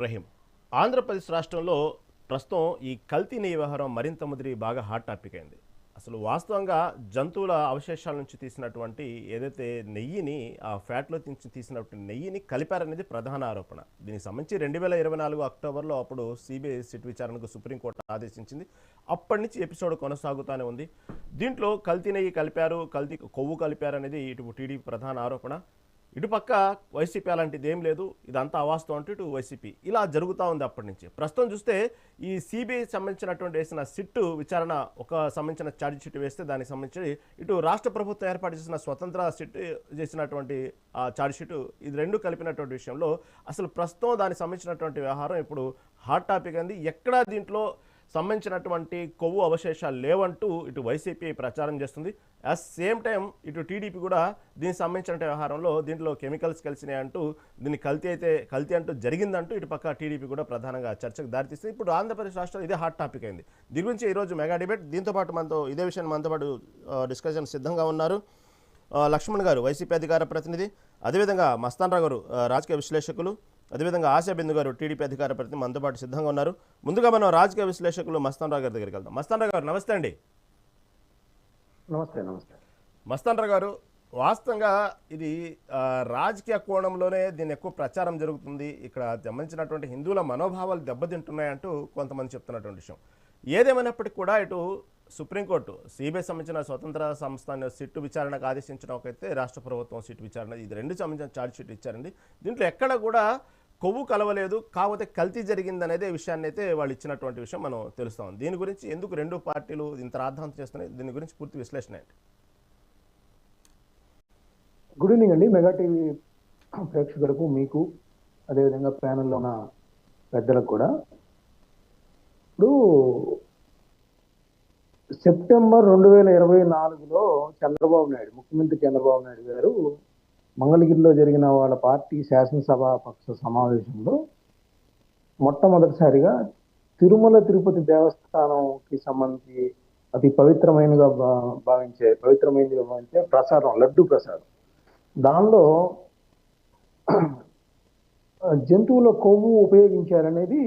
రహీం. ఆంధ్రప్రదేశ్ రాష్ట్రంలో ప్రస్తుతం ఈ కల్తీ నెయ్యి వ్యవహారం మరింత ముదిరి బాగా హాట్ టాపిక్ అయింది. అసలు వాస్తవంగా జంతువుల అవశేషాల నుంచి తీసినటువంటి ఏదైతే నెయ్యిని ఆ ఫ్యాట్లో తీసినటువంటి నెయ్యిని కలిపారనేది ప్రధాన ఆరోపణ. దీనికి సంబంధించి 2024 అక్టోబర్లో అప్పుడు సిబిఐ సిట్ విచారణకు సుప్రీంకోర్టు ఆదేశించింది. అప్పటి నుంచి ఎపిసోడ్ కొనసాగుతూనే ఉంది. దీంట్లో కల్తీ నెయ్యి కలిపారు, కల్తీ కొవ్వు కలిపారు అనేది ఇటు టీడీపీ ప్రధాన ఆరోపణ. ఇటుపక్క వైసీపీ అలాంటిది ఏం లేదు, ఇదంతా అవాస్తవం అంటూ ఇటు వైసీపీ ఇలా జరుగుతూ ఉంది అప్పటి నుంచి. ప్రస్తుతం చూస్తే ఈ సిబిఐ సంబంధించినటువంటి వేసిన సిట్టు విచారణ ఒక సంబంధించిన ఛార్జ్ షీట్ వేస్తే దానికి సంబంధించి ఇటు రాష్ట్ర ప్రభుత్వం ఏర్పాటు చేసిన స్వతంత్ర సిట్ చేసినటువంటి ఆ ఛార్జ్ షీటు ఇది రెండు కలిపినటువంటి విషయంలో అసలు ప్రస్తుతం దానికి సంబంధించినటువంటి వ్యవహారం ఇప్పుడు హాట్ టాపిక్ అంది. ఎక్కడా దీంట్లో సంబంధించినటువంటి కొవ్వు అవశేషాలు లేవంటూ ఇటు వైసీపీ ప్రచారం చేస్తుంది. అట్ సేమ్ టైం ఇటు టీడీపీ కూడా దీనికి సంబంధించిన వ్యవహారంలో దీంట్లో కెమికల్స్ కలిసినాయి అంటూ దీన్ని కల్తీ అంటూ జరిగిందంటూ ఇటు పక్క టీడీపీ కూడా ప్రధానంగా చర్చకు దారితీస్తుంది. ఇప్పుడు ఆంధ్రప్రదేశ్ రాష్ట్రంలో ఇదే హాట్ టాపిక్ అయింది. దీని గురించి ఈరోజు మెగా డిబేట్. దీంతో పాటు ఇదే విషయాన్ని మనతో పాటు డిస్కషన్ సిద్ధంగా ఉన్నారు లక్ష్మణ్ గారు, వైసీపీ అధికార ప్రతినిధి, అదేవిధంగా మస్తాన్ రావు గారు, రాజకీయ విశ్లేషకులు, అదేవిధంగా ఆశాబిందు గారు, టీడీపీ అధికార ప్రతినిధి మనతో పాటు సిద్ధంగా ఉన్నారు. ముందుగా మనం రాజకీయ విశ్లేషకులు మస్తాన్ రావు గారి దగ్గరికి వెళ్దాం. మస్తాన్ రావు గారు నమస్తే అండి. నమస్తే. మస్తాన్ రావు గారు, వాస్తవంగా ఇది రాజకీయ కోణంలోనే దీన్ని ఎక్కువ ప్రచారం జరుగుతుంది. ఇక్కడ సంబంధించినటువంటి హిందువుల మనోభావాలు దెబ్బతింటున్నాయంటూ కొంతమంది చెప్తున్నటువంటి విషయం. ఏదేమైనప్పటికీ కూడా ఇటు సుప్రీంకోర్టు సిబిఐ సంబంధించిన స్వతంత్ర సంస్థ సిట్టు విచారణకు ఆదేశించడం ఒకైతే రాష్ట్ర ప్రభుత్వం సిట్టు విచారణ, ఇది రెండు సంబంధించిన ఛార్జ్ షీట్ ఇచ్చారండి. దీంట్లో ఎక్కడ కూడా కొవ్వు కలవలేదు, కాకపోతే కల్తీ జరిగిందనేదే విషయాన్ని అయితే వాళ్ళు ఇచ్చినటువంటి విషయం మనం తెలుస్తాం. దీని గురించి ఎందుకు రెండు పార్టీలు ఇంత రాద్ధాంతం చేస్తున్నాయి, దీని గురించి పూర్తి విశ్లేషణ ఏంటి? గుడ్ ఈవినింగ్ అండి. మెగా టీవీ ప్రేక్షకులకు, మీకు, అదేవిధంగా ప్యానెల్లో ఉన్న పెద్దలకు కూడా. ఇప్పుడు సెప్టెంబర్ 2024లో ముఖ్యమంత్రి చంద్రబాబు నాయుడు గారు మంగళగిరిలో జరిగిన వాళ్ళ పార్టీ శాసనసభ పక్ష సమావేశంలో మొట్టమొదటిసారిగా తిరుమల తిరుపతి దేవస్థానంకి సంబంధించి అతి పవిత్రమైనదిగా భావించే ప్రసాదం, లడ్డు ప్రసాదం, దానిలో జంతువుల కొవ్వు ఉపయోగించారనేది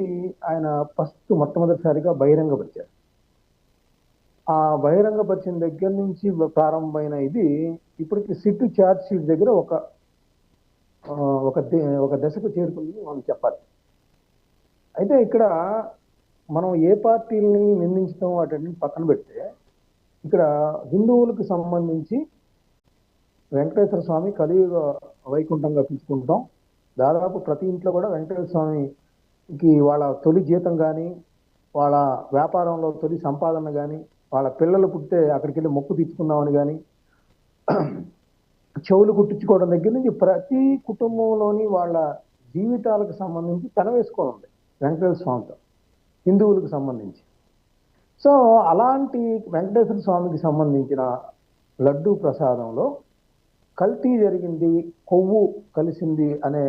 ఆయన మొట్టమొదటిసారిగా బహిరంగపరిచారు. ఆ బహిరంగపరిచిన దగ్గర నుంచి ప్రారంభమైన ఇది ఇప్పటికి సిట్టు ఛార్జ్ షీట్ దగ్గర ఒక దశకు చేరుకుంది మనం చెప్పాలి. అయితే ఇక్కడ మనం ఏ పార్టీలని నిందించడం వాటిని పక్కన పెడితే, ఇక్కడ హిందువులకు సంబంధించి వెంకటేశ్వర స్వామి కలియుగ వైకుంఠంగా పిలుచుకుంటాం. దాదాపు ప్రతి ఇంట్లో కూడా వెంకటేశ్వర స్వామికి వాళ్ళ తొలి జీతం కానీ, వాళ్ళ వ్యాపారంలో తొలి సంపాదన కానీ, వాళ్ళ పిల్లలు పుట్టితే అక్కడికి వెళ్ళి మొక్కు తీర్చుకుందామని కానీ, చెవులు కుట్టించుకోవడం దగ్గర నుంచి ప్రతి కుటుంబంలోని వాళ్ళ జీవితాలకు సంబంధించి పెనవేసుకొని ఉంది వెంకటేశ్వర స్వామితో హిందువులకు సంబంధించి. సో అలాంటి వెంకటేశ్వర స్వామికి సంబంధించిన లడ్డూ ప్రసాదంలో కల్తీ జరిగింది, కొవ్వు కలిసింది అనే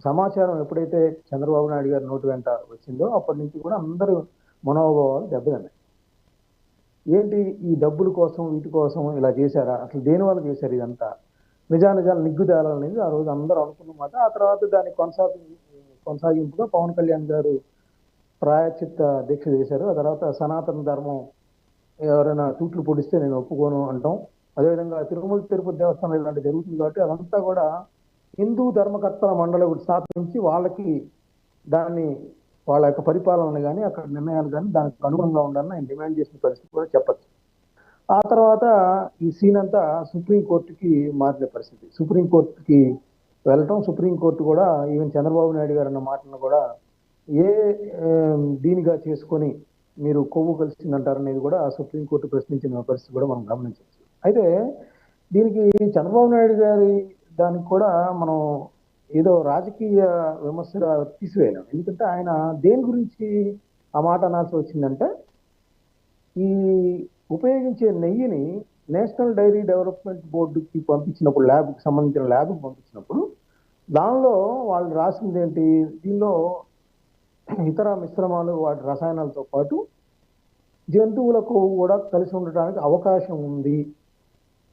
సమాచారం ఎప్పుడైతే చంద్రబాబు నాయుడు గారి నోటి వెంట వచ్చిందో అప్పటి నుంచి కూడా అందరూ మనోభావాలు దెబ్బతిన్నాయి. ఏంటి ఈ డబ్బుల కోసం, వీటి కోసం ఇలా చేశారా, అసలు దేనివల్ల చేశారు, ఇదంతా నిజాలు నిగ్గుదాలనేది ఆ రోజు అందరూ అనుకున్నమాట. ఆ తర్వాత దాన్ని కొనసాగింపుగా పవన్ కళ్యాణ్ గారు ప్రాయశ్చిత్త దీక్ష చేశారు. ఆ తర్వాత సనాతన ధర్మం ఎవరైనా తూట్లు పొడిస్తే నేను ఒప్పుకోను అంటాం. అదేవిధంగా తిరుమల తిరుపతి దేవస్థానం ఇలాంటి జరుగుతుంది కాబట్టి అదంతా కూడా హిందూ ధర్మకర్తల మండలి స్థాపించి వాళ్ళకి దాన్ని వాళ్ళ యొక్క పరిపాలన కానీ అక్కడ నిర్ణయాలు కానీ దానికి అనుగుణంగా ఉండాలని ఆయన డిమాండ్ చేసిన పరిస్థితి కూడా చెప్పచ్చు. ఆ తర్వాత ఈ సీన్ అంతా సుప్రీంకోర్టుకి మారిన పరిస్థితి. సుప్రీంకోర్టుకి వెళ్ళటం, సుప్రీంకోర్టు కూడా ఈవెన్ చంద్రబాబు నాయుడు గారు అన్న మాటలను కూడా దీనిగా చేసుకొని మీరు కొవ్వు కలిసిందంటారనేది కూడా సుప్రీంకోర్టు ప్రశ్నించిన పరిస్థితి కూడా మనం గమనించవచ్చు. అయితే దీనికి చంద్రబాబు నాయుడు గారి దానికి కూడా మనం ఏదో రాజకీయ విమర్శగా తీసివేయలేం. ఎందుకంటే ఆయన దేని గురించి ఆ మాట అనాల్సి వచ్చిందంటే, ఈ ఉపయోగించే నెయ్యిని నేషనల్ డైరీ డెవలప్మెంట్ బోర్డుకి పంపించినప్పుడు, ల్యాబ్కి సంబంధించిన ల్యాబ్కి పంపించినప్పుడు దానిలో వాళ్ళు రాసింది ఏంటి, దీనిలో ఇతర మిశ్రమాలు, వాటి రసాయనాలతో పాటు జంతువులకు కూడా కలిసి ఉండడానికి అవకాశం ఉంది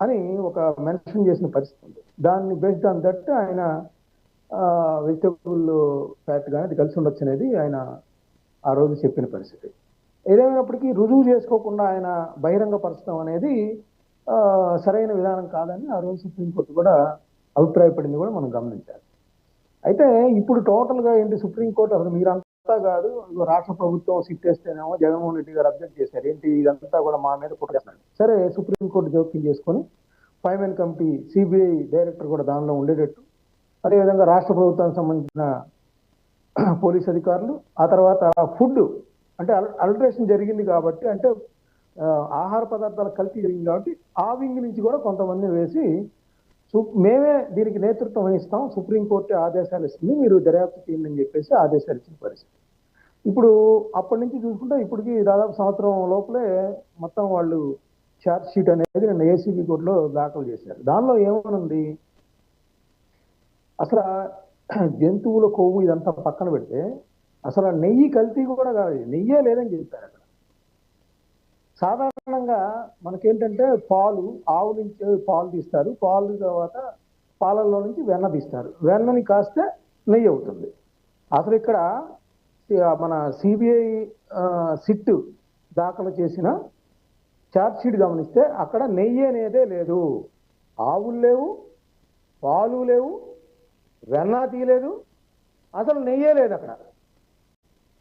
అని ఒక మెన్షన్ చేసిన పరిస్థితి ఉంది. దాన్ని బేస్డ్ ఆన్ దట్ ఆయన వెజిటబుల్ ఫ్యాట్ కానీ అది కలిసి ఉండొచ్చు అనేది ఆయన ఆ రోజు చెప్పిన పరిస్థితి. ఏదేమైనప్పటికీ రుజువు చేసుకోకుండా ఆయన బహిరంగపరచడం అనేది సరైన విధానం కాదని ఆ రోజు సుప్రీంకోర్టు కూడా అభిప్రాయపడింది కూడా మనం గమనించాలి. అయితే ఇప్పుడు టోటల్గా ఏంటి, సుప్రీంకోర్టు అసలు మీరంతా కాదు, రాష్ట్ర ప్రభుత్వం సిట్ వేస్తేనేమో జగన్మోహన్ రెడ్డి గారు అబ్జెక్ట్ చేశారు, ఏంటి ఇదంతా కూడా మా మీద కుట్ర చేస్తున్నాడు. సరే, సుప్రీంకోర్టు జోక్యం చేసుకొని 5 మెన్ కమిటీ సిబిఐ డైరెక్టర్ కూడా దానిలో ఉండేటట్టు, అదేవిధంగా రాష్ట్ర ప్రభుత్వానికి సంబంధించిన పోలీస్ అధికారులు, ఆ తర్వాత ఫుడ్ అంటే అల్టరేషన్ జరిగింది కాబట్టి, అంటే ఆహార పదార్థాల కల్తీ జరిగింది కాబట్టి ఆ వింగ్ నుంచి కూడా కొంతమంది వేసి మేమే దీనికి నేతృత్వం వహిస్తాం, సుప్రీంకోర్టు ఆదేశాలు ఇస్తుంది, మీరు దర్యాప్తు చేయండి అని చెప్పేసి ఆదేశాలు ఇచ్చిన పరిస్థితి. ఇప్పుడు అప్పటి నుంచి చూసుకుంటే ఇప్పటికి దాదాపు సంవత్సరం లోపలే మొత్తం వాళ్ళు ఛార్జ్ షీట్ అనేది నిన్న ఏసీబీ కోర్టులో దాఖలు చేశారు. దానిలో ఏమనుంది, అసలు జంతువుల కొవ్వు ఇదంతా పక్కన పెడితే అసలు నెయ్యి కల్తీ కూడా కాదు, నెయ్యే లేదని చెప్పారు అక్కడ. సాధారణంగా మనకేంటంటే పాలు, ఆవు నుంచి పాలు తీస్తారు, పాలు తర్వాత పాలల్లో నుంచి వెన్న తీస్తారు, వెన్నని కాస్తే నెయ్యి అవుతుంది. అసలు ఇక్కడ మన సిబిఐ సిట్ దాఖలు చేసిన ఛార్జ్ షీట్ గమనిస్తే అక్కడ నెయ్యి అనేదే లేదు, ఆవులు లేవు, పాలు లేవు, వెన్న తీయలేదు, అసలు నెయ్యే లేదు అక్కడ.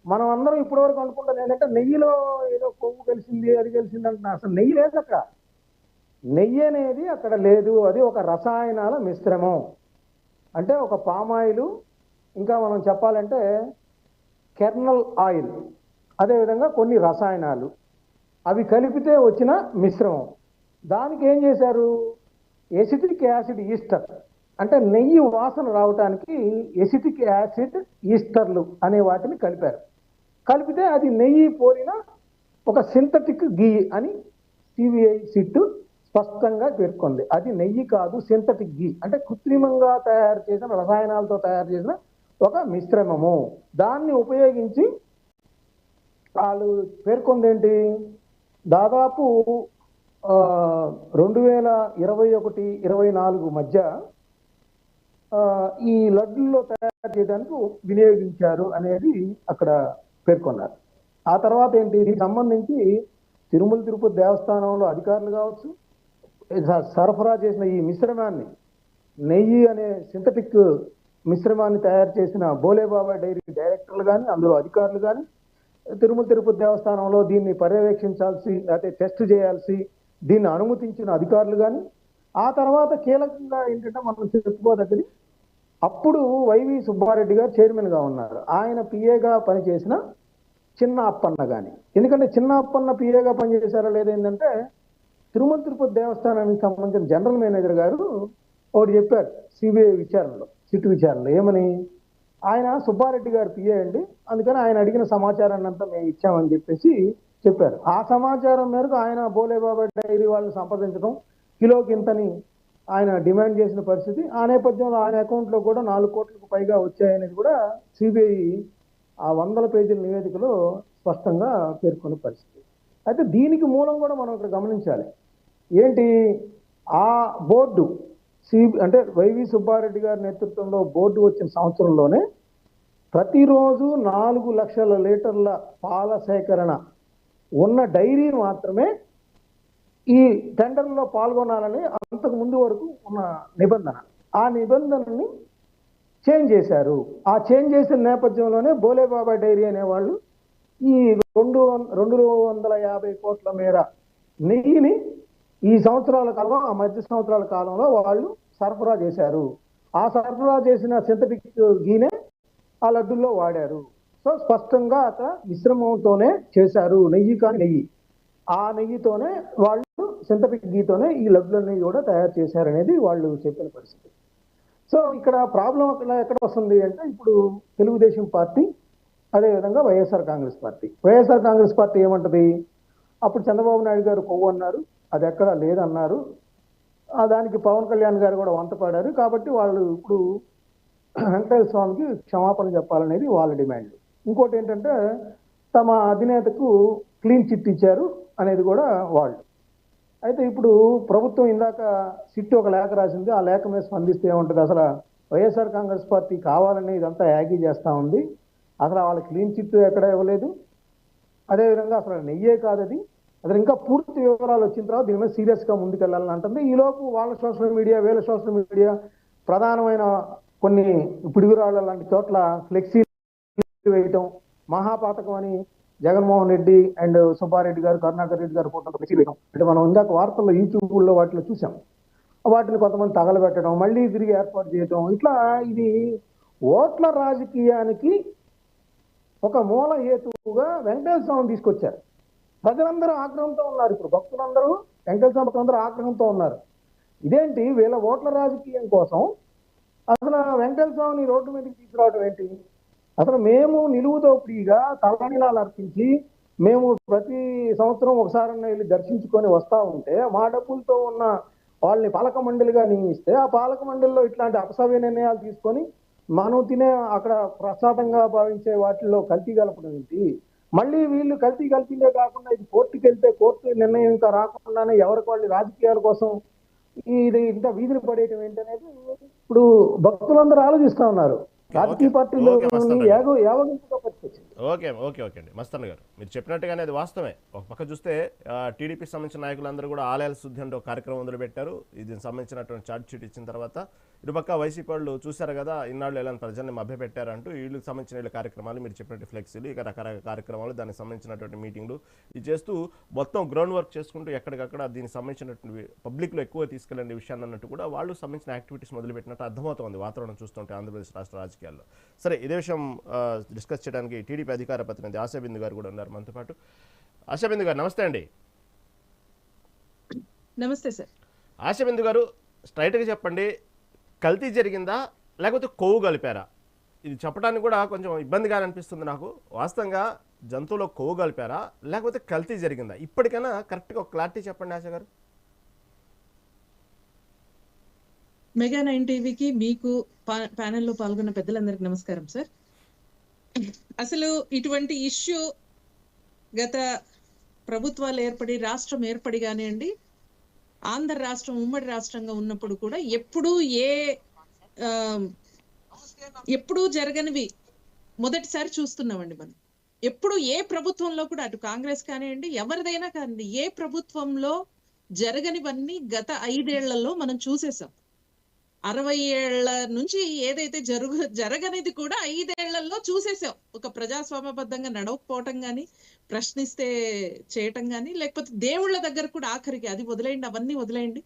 మనం అందరం ఇప్పటివరకు అనుకుంటాం ఏంటంటే నెయ్యిలో ఏదో కొవ్వు కలిసింది, అది కలిసింది అంటున్నా, అసలు నెయ్యి లేదు అక్కడ. నెయ్యి అనేది అక్కడ లేదు, అది ఒక రసాయనాల మిశ్రమం. అంటే ఒక పామాయిల్, ఇంకా మనం చెప్పాలంటే కెర్నల్ ఆయిల్, అదేవిధంగా కొన్ని రసాయనాలు, అవి కలిపితే వచ్చిన మిశ్రమం. దానికి ఏం చేశారు, ఎసిటిక్ యాసిడ్ ఈస్టర్, అంటే నెయ్యి వాసన రావటానికి ఎసిటిక్ యాసిడ్ ఈస్టర్లు అనే వాటిని కలిపారు. కలిపితే అది నెయ్యి పోలిన ఒక సింథటిక్ గీ అని సిబిఐ సిట్ స్పష్టంగా పేర్కొంది. అది నెయ్యి కాదు, సింథటిక్ గీ, అంటే కృత్రిమంగా తయారు చేసిన రసాయనాలతో తయారు చేసిన ఒక మిశ్రమము. దాన్ని ఉపయోగించి వాళ్ళు పేర్కొంది ఏంటి, దాదాపు 2021-24 మధ్య ఈ లడ్డుల్లో తయారు చేయడానికి వినియోగించారు అనేది అక్కడ పేర్కొన్నారు. ఆ తర్వాత ఏంటి, దీనికి సంబంధించి తిరుమల తిరుపతి దేవస్థానంలో అధికారులు కావచ్చు, సరఫరా చేసిన ఈ మిశ్రమాన్ని, నెయ్యి అనే సింథటిక్ మిశ్రమాన్ని తయారు చేసిన బోలేబాబా డైరీ డైరెక్టర్లు కానీ, అందులో అధికారులు కానీ, తిరుమల తిరుపతి దేవస్థానంలో దీన్ని పర్యవేక్షించాల్సి, అయితే టెస్ట్ చేయాల్సి దీన్ని అనుమతించిన అధికారులు కానీ, ఆ తర్వాత కీలకంగా ఏంటంటే మనం చెప్పుకోదగ్గది, అప్పుడు వైవి సుబ్బారెడ్డి గారు చైర్మన్గా ఉన్నారు, ఆయన పిఏగా పనిచేసిన చిన్న అప్పన్న కానీ, ఎందుకంటే చిన్న అప్పన్న పిఏగా పనిచేశారో లేదో ఏంటంటే తిరుమల తిరుపతి దేవస్థానానికి సంబంధించిన జనరల్ మేనేజర్ గారు ఒకటి చెప్పారు సిబిఐ విచారణలో, సిట్ విచారణలో, ఏమని, ఆయన సుబ్బారెడ్డి గారు పిఏ అండి, అందుకని ఆయన అడిగిన సమాచారాన్ని అంతా మేము ఇచ్చామని చెప్పేసి చెప్పారు. ఆ సమాచారం మేరకు ఆయన బోలేబాబా డైరీ వాళ్ళని సంప్రదించడం, కిలోకి ఇంతని ఆయన డిమాండ్ చేసిన పరిస్థితి. ఆ నేపథ్యంలో ఆయన అకౌంట్లో కూడా 4 కోట్లకు పైగా వచ్చాయనేది కూడా సిబిఐ ఆ 100 పేజీల నివేదికలో స్పష్టంగా పేర్కొన్న పరిస్థితి. అయితే దీనికి మూలం కూడా మనం ఇక్కడ గమనించాలి. ఏంటి, ఆ బోర్డు అంటే వైవి సుబ్బారెడ్డి గారి నేతృత్వంలో బోర్డు వచ్చిన సంవత్సరంలోనే ప్రతిరోజు 4 లక్షల లీటర్ల పాల సేకరణ ఉన్న డైరీ మాత్రమే ఈ టెండర్లో పాల్గొనాలని అంతకు ముందు వరకు ఉన్న నిబంధన. ఆ నిబంధనని చేంజ్ చేశారు. ఆ చేంజ్ చేసిన నేపథ్యంలోనే బోలేబాబా డైరీ అనేవాళ్ళు ఈ 250 కోట్ల మేర నెయ్యిని ఈ సంవత్సరాల కాలం, ఆ మధ్య సంవత్సరాల కాలంలో వాళ్ళు సరఫరా చేశారు. ఆ సరఫరా చేసిన సింథటిక్ గీనే ఆ లడ్డుల్లో వాడారు. సో స్పష్టంగా అక్కడ మిశ్రమంతోనే చేశారు, నెయ్యి కానీ నెయ్యి, ఆ నెయ్యితోనే వాళ్ళు సింథటిక్ గీతోనే ఈ లడ్డులన్నీ కూడా తయారు చేశారనేది వాళ్ళు చెప్పిన పరిస్థితి. సో ఇక్కడ ప్రాబ్లం ఎక్కడ వస్తుంది అంటే, ఇప్పుడు తెలుగుదేశం పార్టీ, అదేవిధంగా వైఎస్ఆర్ కాంగ్రెస్ పార్టీ ఏమంటది, అప్పుడు చంద్రబాబు నాయుడు గారు కొవ్వు అన్నారు, అది ఎక్కడా లేదన్నారు, దానికి పవన్ కళ్యాణ్ గారు కూడా వంతపాడారు, కాబట్టి వాళ్ళు ఇప్పుడు వెంకటేశ్వర స్వామికి క్షమాపణ చెప్పాలనేది వాళ్ళ డిమాండ్. ఇంకోటి ఏంటంటే తమ అధినేతకు క్లీన్ చిట్ ఇచ్చారు అనేది కూడా వాళ్ళు. అయితే ఇప్పుడు ప్రభుత్వం ఇందాక సిట్ ఒక లేఖ రాసింది, ఆ లేఖ మీద స్పందిస్తే ఏముంటుంది, అసలు వైఎస్ఆర్ కాంగ్రెస్ పార్టీ కావాలని ఇదంతా యాగీ చేస్తూ ఉంది. అసలు వాళ్ళ క్లీన్ చిట్ ఎక్కడ ఇవ్వలేదు. అదేవిధంగా అసలు నెయ్యే కాదు అది. అసలు ఇంకా పూర్తి వివరాలు వచ్చిన తర్వాత దీని మీద సీరియస్గా ముందుకెళ్లాలని అంటుంది. ఈలోపు వాళ్ళ సోషల్ మీడియా, వీళ్ళ సోషల్ మీడియా ప్రధానమైన కొన్ని పిడుగురాళ్ళ లాంటి చోట్ల ఫ్లెక్సీ వేయటం, మహాపాతకం అని జగన్మోహన్ రెడ్డి అండ్ సుబ్బారెడ్డి గారు, కరుణాకర్ రెడ్డి గారు ఫోటో ఫ్లెక్సీ వేయడం. అంటే మనం ఇందాక వార్తల్లో యూట్యూబ్లో వాటిలో చూసాం. వాటిని కొంతమంది తగలబెట్టడం, మళ్ళీ తిరిగి ఏర్పాటు చేయడం, ఇట్లా ఇది ఓట్ల రాజకీయానికి ఒక మూల హేతువుగా వెంకటేశ్వర స్వామిని తీసుకొచ్చారు. ప్రజలందరూ ఆగ్రహంతో ఉన్నారు. ఇప్పుడు భక్తులందరూ వెంకటేశ్వర స్వామి భక్తులందరూ ఆగ్రహంతో ఉన్నారు. ఇదేంటి వీళ్ళ ఓట్ల రాజకీయం కోసం అసలు వెంకటేశ్వర స్వామిని రోడ్డు మీదకి తీసుకురావడం ఏంటి? అసలు మేము నిలువు దోపిడీగా తలనీలాలు అర్పించి మేము ప్రతి సంవత్సరం ఒకసారి వెళ్ళి దర్శించుకొని వస్తూ ఉంటే మా డబ్బులతో ఉన్న వాళ్ళని పాలక మండలిగా నియమిస్తే ఆ పాలక మండలిలో ఇట్లాంటి అపసవ్య నిర్ణయాలు తీసుకొని మనం తినే అక్కడ ప్రసాదంగా భావించే వాటిల్లో కల్తీ కలపడం ఏంటి? మళ్ళీ వీళ్ళు కల్తీ కలిపిందే కాకుండా ఇది కోర్టుకి వెళ్తే కోర్టు నిర్ణయం ఇంకా రాకుండానే ఎవరికి వాళ్ళు రాజకీయాల కోసం ఇది ఇంత వీధిని పడేయటం ఏంటనేది ఇప్పుడు భక్తులందరూ ఆలోచిస్తా ఉన్నారు. రాజకీయ పార్టీలు యావగింపుగా పట్టుకొచ్చింది. ఓకే ఓకే ఓకే అండి మస్తాన్ గారు, మీరు చెప్పినట్టుగానే అది వాస్తవమే. ఒక పక్క చూస్తే టీడీపీ సంబంధించిన నాయకులందరూ కూడా ఆలయాల శుద్ధి అంటే ఒక కార్యక్రమం మొదలుపెట్టారు. దీనికి సంబంధించినటువంటి ఛార్జ్ షీట్ ఇచ్చిన తర్వాత ఇటుపక్క వైసీపీ వాళ్ళు చూశారు కదా ఇన్నాళ్ళు ఎలా ప్రజల్ని మభ్యపెట్టారంటూ వీళ్ళకి సంబంధించిన వీళ్ళ కార్యక్రమాలు, మీరు చెప్పినట్టు ఫ్లెక్సీలు, ఇక రకరకాల కార్యక్రమాలు, దానికి సంబంధించినటువంటి మీటింగ్లు ఇది చేస్తూ మొత్తం గ్రౌండ్ వర్క్ చేసుకుంటూ ఎక్కడికక్కడ దీనికి సంబంధించినటువంటి పబ్లిక్లో ఎక్కువ తీసుకెళ్ళే విషయాన్ని అన్నట్టు కూడా వాళ్ళు సంబంధించిన యాక్టివిటీస్ మొదలుపెట్టినట్టు అర్థమవుతుంది వాతావరణం చూస్తుంటే ఆంధ్రప్రదేశ్ రాష్ట్ర రాజకీయాల్లో. సరే, ఇదే విషయం డిస్కస్ చేయడానికి టీడీపీ అధికార ప్రతినిధి ఆశాబిందు గారు కూడా ఉన్నారు మనతో పాటు. ఆశాబిందు గారు నమస్తే అండి. నమస్తే సార్. ఆశాబిందు గారు, స్ట్రైట్గా చెప్పండి, కల్తీ జరిగిందా లేకపోతే కొవ్వు కలిపారా? ఇది చెప్పడానికి కూడా కొంచెం ఇబ్బందిగా అనిపిస్తుంది నాకు. వాస్తవంగా జంతువులో కొవ్వు కలిపారా లేకపోతే కల్తీ జరిగిందా? ఇప్పటికైనా కరెక్ట్గా ఒక క్లారిటీ చెప్పండి ఆశ గారు. మెగా 9 టీవీకి మీకు ప్యానెల్లో పాల్గొన్న పెద్దలందరికీ నమస్కారం సార్. అసలు ఇటువంటి ఇష్యూ గత ప్రభుత్వాలు ఏర్పడి రాష్ట్రం ఏర్పడి కానివ్వండి, ఆంధ్ర రాష్ట్రం ఉమ్మడి రాష్ట్రంగా ఉన్నప్పుడు కూడా ఎప్పుడూ జరగనివి మొదటిసారి చూస్తున్నామండి మనం. ఎప్పుడు ఏ ప్రభుత్వంలో కూడా అటు కాంగ్రెస్ కానివ్వండి ఎవరిదైనా కానివ్వండి ఏ ప్రభుత్వంలో జరగనివన్నీ గత 5 ఏళ్లలో మనం చూసేసాం. 60 ఏళ్ల నుంచి ఏదైతే జరగనిది కూడా 5 ఏళ్లలో చూసేసాం. ఒక ప్రజాస్వామ్యబద్ధంగా నడవకపోవటం గాని, ప్రశ్నిస్తే చేయటం గాని, లేకపోతే దేవుళ్ళ దగ్గర కూడా ఆఖరికి అది వదిలేయండి, అవన్నీ వదిలేయండి,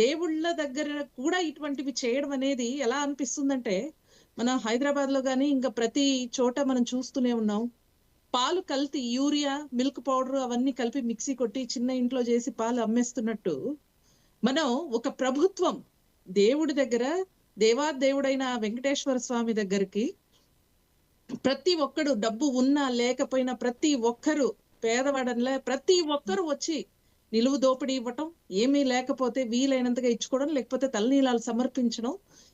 దేవుళ్ళ దగ్గర కూడా ఇటువంటివి చేయడం అనేది ఎలా అనిపిస్తుందంటే, మనం హైదరాబాద్ లో గానీ ఇంకా ప్రతి చోట మనం చూస్తూనే ఉన్నాం. పాలు కల్తీ, యూరియా, మిల్క్ పౌడర్ అవన్నీ కలిపి మిక్సీ కొట్టి చిన్న ఇంట్లో చేసి పాలు అమ్మేస్తున్నట్టు మనం ఒక ప్రభుత్వం దేవుడి దగ్గర, దేవాదేవుడైన వెంకటేశ్వర స్వామి దగ్గరికి ప్రతి ఒక్కడు డబ్బు ఉన్నా లేకపోయినా ప్రతి ఒక్కరు పేదవాడనిలే ప్రతి ఒక్కరు వచ్చి నిలువు దోపిడీ ఇవ్వటం, ఏమీ లేకపోతే వీలైనంతగా ఇచ్చుకోవడం, లేకపోతే తలనీలాలు సమర్పించడం,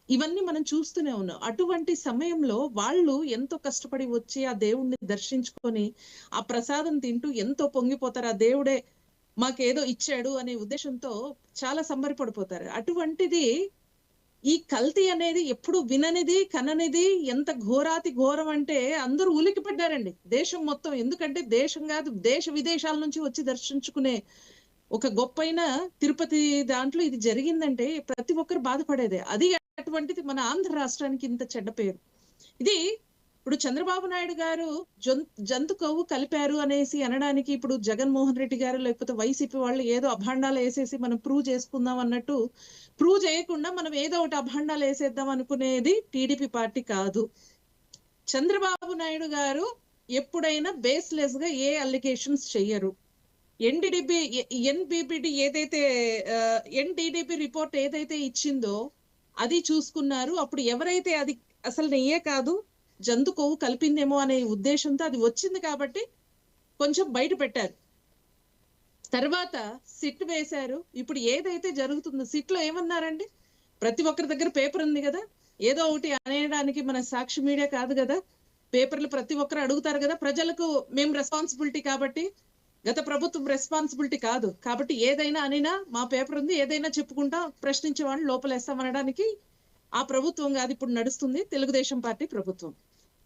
ఇవన్నీ మనం చూస్తూనే ఉన్నాం. అటువంటి సమయంలో వాళ్ళు ఎంతో కష్టపడి వచ్చి ఆ దేవుణ్ణి దర్శించుకొని ఆ ప్రసాదం తింటూ ఎంతో పొంగిపోతారు. ఆ దేవుడే మాకేదో ఇచ్చాడు అనే ఉద్దేశంతో చాలా సంబరపడిపోతారు. అటువంటిది ఈ కల్తీ అనేది ఎప్పుడు విననిది, కననిది, ఎంత ఘోరాతి ఘోరం అంటే అందరూ ఉలికి పడ్డారండి దేశం మొత్తం. ఎందుకంటే దేశం కాదు, దేశ విదేశాల నుంచి వచ్చి దర్శించుకునే ఒక గొప్పైన తిరుపతి దాంట్లో ఇది జరిగిందంటే ప్రతి ఒక్కరు బాధపడేదే. అది అటువంటిది మన ఆంధ్ర రాష్ట్రానికి ఇంత చెడ్డ పేరు. ఇది ఇప్పుడు చంద్రబాబు నాయుడు గారు జంతు కొవ్వు కలిపారు అనేసి అనడానికి ఇప్పుడు జగన్మోహన్ రెడ్డి గారు లేకపోతే వైసీపీ వాళ్ళు ఏదో అభాండాలు వేసేసి మనం ప్రూవ్ చేసుకుందాం అన్నట్టు ప్రూవ్ చేయకుండా మనం ఏదో ఒకటి అభాండాలు వేసేద్దాం అనుకునేది టీడీపీ పార్టీ కాదు. చంద్రబాబు నాయుడు గారు ఎప్పుడైనా బేస్లెస్ గా ఏ అలిగేషన్స్ చెయ్యరు. ఎన్బిబిడి ఏదైతే ఎన్డీడీపీ రిపోర్ట్ ఏదైతే ఇచ్చిందో అది చూసుకున్నారు. అప్పుడు ఎవరైతే అది అసలు నెయ్యే కాదు జంతు కొవ్వు కలిపిందేమో అనే ఉద్దేశంతో అది వచ్చింది కాబట్టి కొంచెం బయట పెట్టారు. తర్వాత సిట్ వేశారు. ఇప్పుడు ఏదైతే జరుగుతుందో సిట్ లో ఏమన్నారండి, ప్రతి ఒక్కరి దగ్గర పేపర్ ఉంది కదా, ఏదో ఒకటి అనేయడానికి మన సాక్షి మీడియా కాదు కదా, పేపర్లు ప్రతి ఒక్కరు అడుగుతారు కదా, ప్రజలకు మేము రెస్పాన్సిబిలిటీ కాబట్టి, గత ప్రభుత్వం రెస్పాన్సిబిలిటీ కాదు కాబట్టి ఏదైనా అనినా మా పేపర్ ఉంది, ఏదైనా చెప్పుకుంటా ప్రశ్నించే వాళ్ళు లోపలేస్తాం అనడానికి ఆ ప్రభుత్వం కాదు ఇప్పుడు నడుస్తుంది, తెలుగుదేశం పార్టీ ప్రభుత్వం,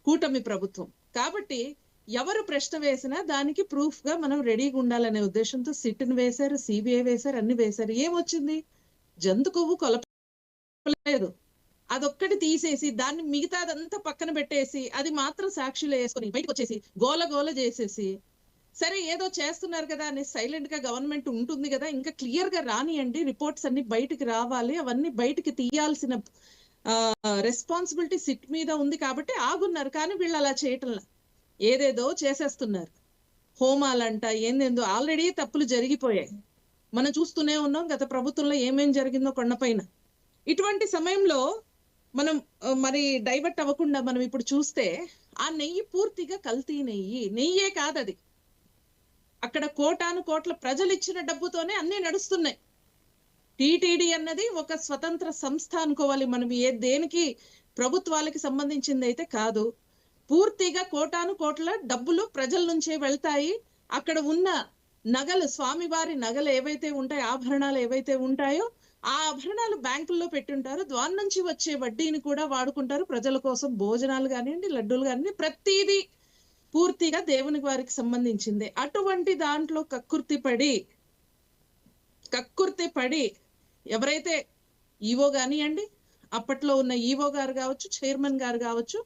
కూటమి ప్రభుత్వం. కాబట్టి ఎవరు ప్రశ్న వేసినా దానికి ప్రూఫ్ గా మనం రెడీగా ఉండాలనే ఉద్దేశంతో సిట్ని వేశారు, సిబిఐ వేశారు, అన్ని వేశారు. ఏమొచ్చింది? జంతు కొవ్వు కొలపలేదు. అదొక్కటి తీసేసి దాన్ని మిగతాదంతా పక్కన పెట్టేసి అది మాత్రం సాక్షులు వేసుకొని బయటకు వచ్చేసి గోల గోల చేసేసి, సరే ఏదో చేస్తున్నారు కదా అని సైలెంట్ గా గవర్నమెంట్ ఉంటుంది కదా, ఇంకా క్లియర్ గా రానియండి, రిపోర్ట్స్ అన్ని బయటికి రావాలి, అవన్నీ బయటికి తీయాల్సిన రెస్పాన్సిబిలిటీ సిట్ మీద ఉంది కాబట్టి ఆగున్నారు. కానీ వీళ్ళు అలా చేయటంలా ఏదేదో చేసేస్తున్నారు. హోమాలంట ఏందేందో ఆల్రెడీ తప్పులు జరిగిపోయాయి. మనం చూస్తూనే ఉన్నాం గత ప్రభుత్వంలో ఏమేం జరిగిందో కొండపైన. ఇటువంటి సమయంలో మనం మరి డైవర్ట్ అవ్వకుండా మనం ఇప్పుడు చూస్తే ఆ నెయ్యి పూర్తిగా కల్తీ నెయ్యే కాదు అది. అక్కడ కోటాను కోట్ల ప్రజలు ఇచ్చిన డబ్బుతోనే అన్ని నడుస్తున్నాయి. టిటిడి అన్నది ఒక స్వతంత్ర సంస్థ అనుకోవాలి మనం, దేనికి ప్రభుత్వాలకి సంబంధించింది అయితే కాదు. పూర్తిగా కోటాను కోట్ల డబ్బులు ప్రజల నుంచే వెళ్తాయి. అక్కడ ఉన్న నగలు, స్వామివారి నగలు ఏవైతే ఉంటాయో, ఆభరణాలు ఏవైతే ఉంటాయో ఆ ఆభరణాలు బ్యాంకుల్లో పెట్టుంటారు. దాని నుంచి వచ్చే వడ్డీని కూడా వాడుకుంటారు ప్రజల కోసం. భోజనాలు కానివ్వండి, లడ్డూలు కానివ్వండి, ప్రతిదీ పూర్తిగా దేవుని వారికి సంబంధించింది. అటువంటి దాంట్లో కక్కుర్తి పడి ఎవరైతే ఈవో కానివ్వండి, అప్పట్లో ఉన్న ఈవో గారు కావచ్చు, చైర్మన్ గారు కావచ్చు,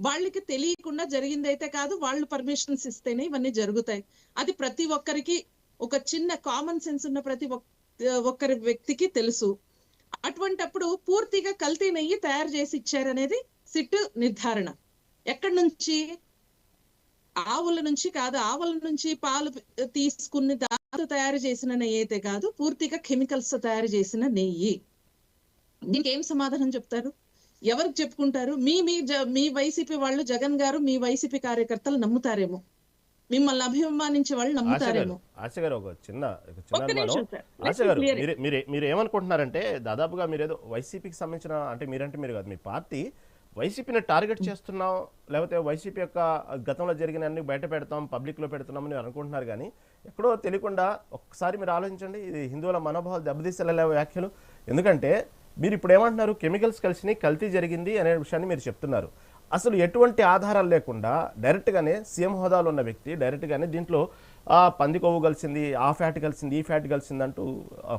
వాళ్ళకి తెలియకుండా జరిగింది అయితే కాదు, వాళ్ళు పర్మిషన్స్ ఇస్తేనే ఇవన్నీ జరుగుతాయి. అది ప్రతి ఒక్కరికి, ఒక చిన్న కామన్ సెన్స్ ఉన్న ప్రతి ఒక్కరి వ్యక్తికి తెలుసు. అటువంటప్పుడు పూర్తిగా కల్తీ నెయ్యి తయారు చేసి ఇచ్చారనేది సిట్ నిర్ధారణ. ఎక్కడి నుంచి? ఆవుల నుంచి కాదు, ఆవుల నుంచి పాలు తీసుకుని దాంతో తయారు చేసిన నెయ్యి అయితే కాదు, పూర్తిగా కెమికల్స్ తో తయారు చేసిన నెయ్యి. దీనికి ఏం సమాధానం చెప్తారు? ఎవరికి చెప్పుకుంటారు? మీ వైసీపీ వాళ్ళు, జగన్ గారు, మీ వైసీపీ కార్యకర్తలు నమ్ముతారేమో, మిమ్మల్ని అభిమానించే వాళ్ళు నమ్ముతారేమో. ఆశ గారు ఒక చిన్న అనుమానం. ఆశ గారు, మీరు ఏమనుకుంటున్నారంటే దాదాపుగా మీరేదో వైసీపీకి సంబంధించిన, అంటే మీరు కాదు, మీ పార్టీ వైసీపీని టార్గెట్ చేస్తున్నాం, లేకపోతే వైసీపీ యొక్క గతంలో జరిగిన అన్ని బయట పెడతాం, పబ్లిక్లో పెడుతున్నామని అనుకుంటున్నారు. కానీ ఎక్కడో తెలియకుండా ఒక్కసారి మీరు ఆలోచించండి, ఇది హిందువుల మనోభావాలు దెబ్బతీసేలా వ్యాఖ్యలు. ఎందుకంటే మీరు ఇప్పుడు ఏమంటున్నారు, కెమికల్స్ కలిసి కల్తీ జరిగింది అనే విషయాన్ని మీరు చెప్తున్నారు. అసలు ఎటువంటి ఆధారాలు లేకుండా డైరెక్ట్గానే సీఎం హోదాలో ఉన్న వ్యక్తి డైరెక్ట్గానే దీంట్లో పంది కొవ్వు కలిసింది, ఆ ఫ్యాట్ కలిసింది, ఈ ఫ్యాట్ కలిసింది అంటూ